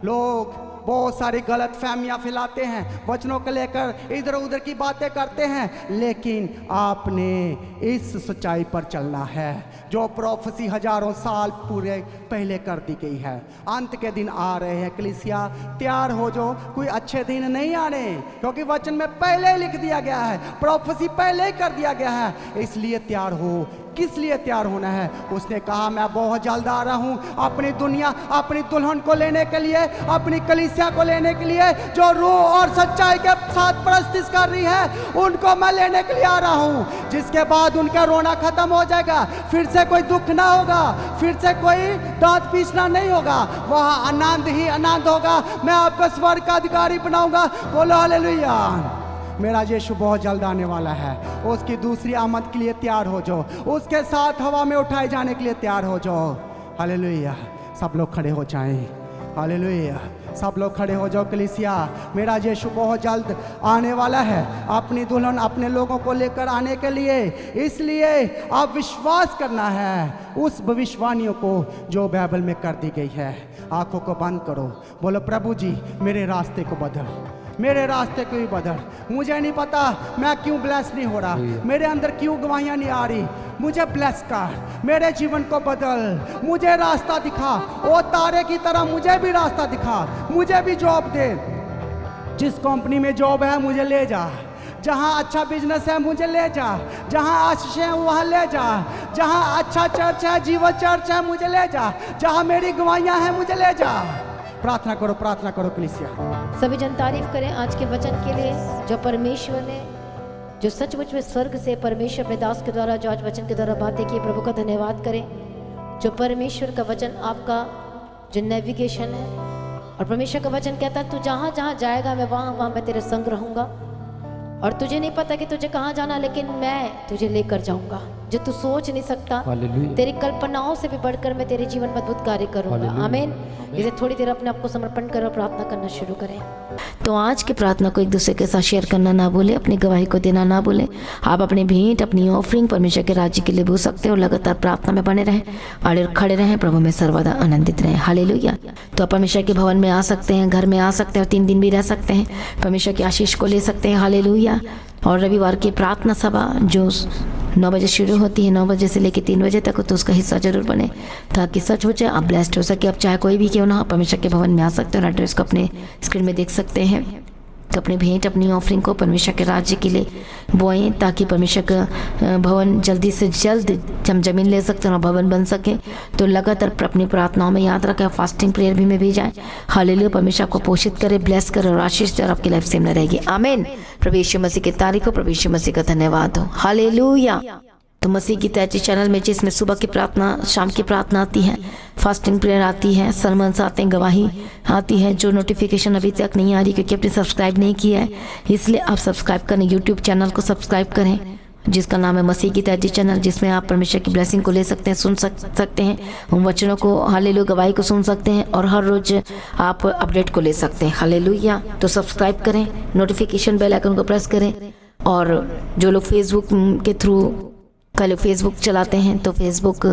लोग बहुत सारी गलत फहमियाँ फैलाते हैं, वचनों को लेकर इधर उधर की बातें करते हैं, लेकिन आपने इस सच्चाई पर चलना है जो प्रोफेसी हजारों साल पूरे पहले कर दी गई है। अंत के दिन आ रहे हैं, कलीसिया तैयार हो जो, कोई अच्छे दिन नहीं आने, क्योंकि वचन में पहले ही लिख दिया गया है, प्रोफेसी पहले ही कर दिया गया है। इसलिए तैयार हो। किस लिए तैयार होना है? उसने कहा मैं बहुत जल्द आ रहा हूँ अपनी दुनिया, अपनी दुल्हन को लेने के लिए, अपनी कलीसिया को लेने के लिए जो रूह और सच्चाई के साथ परस्तिश कर रही है, उनको मैं लेने के लिए आ रहा हूँ। जिसके बाद उनका रोना खत्म हो जाएगा, फिर से कोई दुख ना होगा, फिर से कोई दांत पीसना नहीं होगा, वहाँ आनंद ही आनंद होगा। मैं आपको स्वर्ग का अधिकारी बनाऊंगा। बोलो हालेलुया। मेरा यीशु बहुत जल्द आने वाला है। उसकी दूसरी आमद के लिए तैयार हो जाओ, उसके साथ हवा में उठाए जाने के लिए तैयार हो जाओ। हालेलुया। सब लोग खड़े हो जाएं। हालेलुया। सब लोग खड़े हो जाओ कलीसिया। मेरा यीशु बहुत जल्द आने वाला है अपनी दुल्हन, अपने लोगों को लेकर आने के लिए। इसलिए आप विश्वास करना है उस भविष्यवाणियों को जो बाइबल में कर दी गई है। आंखों को बंद करो, बोलो प्रभु जी मेरे रास्ते को बदल, मेरे रास्ते को ही बदल। मुझे नहीं पता मैं क्यों ब्लेस नहीं हो रहा, मेरे अंदर क्यों गवाहियाँ नहीं आ रही, मुझे ब्लेस कर, मेरे जीवन को बदल, मुझे रास्ता दिखा। ओ तारे की तरह मुझे भी रास्ता दिखा, मुझे भी जॉब दे। जिस कंपनी में जॉब है मुझे ले जा, जहाँ अच्छा बिजनेस है मुझे ले जा, जहाँ आशीष है वहाँ ले जा, जहाँ अच्छा चर्च है, जीवन चर्च है मुझे ले जा, जहाँ मेरी गवाहियाँ हैं मुझे ले जा। प्रार्थना करो, प्रार्थना करो कलीसिया।
सभी जन तारीफ करें आज के वचन के लिए जो परमेश्वर ने, जो सचमुच में स्वर्ग से परमेश्वर अपने दास के द्वारा जो आज वचन के द्वारा बातें की। प्रभु का धन्यवाद करें जो परमेश्वर का वचन आपका जो नेविगेशन है। और परमेश्वर का वचन कहता है तू जहाँ जहाँ जाएगा मैं वहाँ मैं तेरे संग रहूँगा। और तुझे नहीं पता कि तुझे कहाँ जाना, लेकिन मैं तुझे लेकर जाऊँगा जो तू सोच नहीं सकता। तेरी कल्पनाओं से भी बढ़कर मैं तेरे जीवन में अद्भुत कार्य करूँगा। आमीन। इसे थोड़ी देर अपने आप को समर्पण करो, प्रार्थना करना शुरू करें। तो आज की प्रार्थना को एक दूसरे के साथ शेयर करना ना भूलें, अपनी गवाही को देना ना भूलें। आप अपनी भेंट, अपनी ऑफरिंग परमेश्वर के राज्य के लिए भूल सकते हो। लगातार प्रार्थना में बने रहें, आड़े खड़े रहें, प्रभु में सर्वदा आनंदित रहें। हालेलुया। तो आप परमेश्वर के भवन में आ सकते हैं, घर में आ सकते हैं और 3 दिन भी रह सकते हैं, परमेश्वर की आशीष को ले सकते हैं। हालेलुया। और रविवार की प्रार्थना सभा जो 9 बजे शुरू होती है, 9 बजे से लेकर 3 बजे तक, तो उसका हिस्सा जरूर बने ताकि सच हो जाए, आप ब्लेस्ड हो सके। आप चाहे कोई भी क्यों ना, परमेश्वर के भवन में आ सकते हो और एड्रेस को अपने स्क्रीन में देख सकते हैं। तो अपनी भेंट, अपनी ऑफरिंग को परमेश्वर के राज्य के लिए बोएं ताकि परमेश्वर का भवन जल्दी से जल्द हम जमीन ले सकते हैं और भवन बन सके। तो लगातार अपनी प्रार्थनाओं में याद रखें, फास्टिंग प्रेयर भी में भी जाएं। हालेलुया। परमेश्वर को पोषित करे, ब्लेस करे और आशीष दे और आपकी लाइफ सेम न रहेगी। आमीन। प्रभु यीशु मसीह की तारीफ हो, प्रभु यीशु मसीह का धन्यवाद हो। हालेलुया। तो मसीह की तैची चैनल में जिसमें सुबह की प्रार्थना, शाम की प्रार्थना आती है, फास्टिंग प्रेयर आती है, सरमन्स आते हैं, गवाही आती है। जो नोटिफिकेशन अभी तक नहीं आ रही क्योंकि आपने सब्सक्राइब नहीं किया है, इसलिए आप सब्सक्राइब करें, यूट्यूब चैनल को सब्सक्राइब करें। जिसका नाम है मसीह की तैयारी चैनल, जिसमें आप परमेश्वर की ब्लेसिंग को ले सकते हैं, सुन सकते हैं उन वचनों को, हालेलुया, गवाही को सुन सकते हैं और हर रोज आप अपडेट को ले सकते हैं। हालेलुया। तो सब्सक्राइब करें, नोटिफिकेशन बेल आइकन को प्रेस करें। और जो लोग फेसबुक के थ्रू कल फेसबुक चलाते हैं तो फेसबुक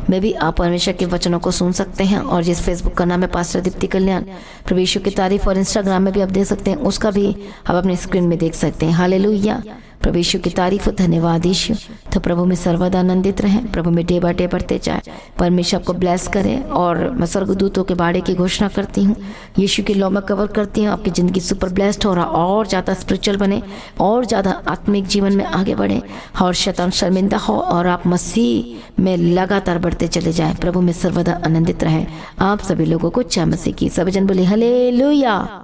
में भी आप परमेश्वर के वचनों को सुन सकते हैं, और जिस फेसबुक का नाम है पास्टर दीप्ति कल्याण प्रभु यीशु की तारीफ, और इंस्टाग्राम में भी आप देख सकते हैं, उसका भी आप अपने स्क्रीन में देख सकते हैं। हालेलुया। प्रभु यीशु की तारीफ, धन्यवाद यीशु। तो प्रभु में सर्वदा आनंदित रहें, प्रभु में डे बाय डे बढ़ते जाए, परमेश्वर आपको ब्लेस करें। और मैं स्वर्गदूतों के बाड़े की घोषणा करती हूँ, यीशु की लौ में कवर करती हूँ, आपकी ज़िंदगी सुपर ब्लेस्ड हो रहा, और ज़्यादा स्पिरिचुअल बने, और ज़्यादा आत्मिक जीवन में आगे बढ़े, और शैतान शर्मिंदा हो, और आप मसीह में लगातार बढ़ते चले जाएं। प्रभु में सर्वदा आनंदित रहें। आप सभी लोगों को जय मसीह की। सभी जन बोले हालेलुया।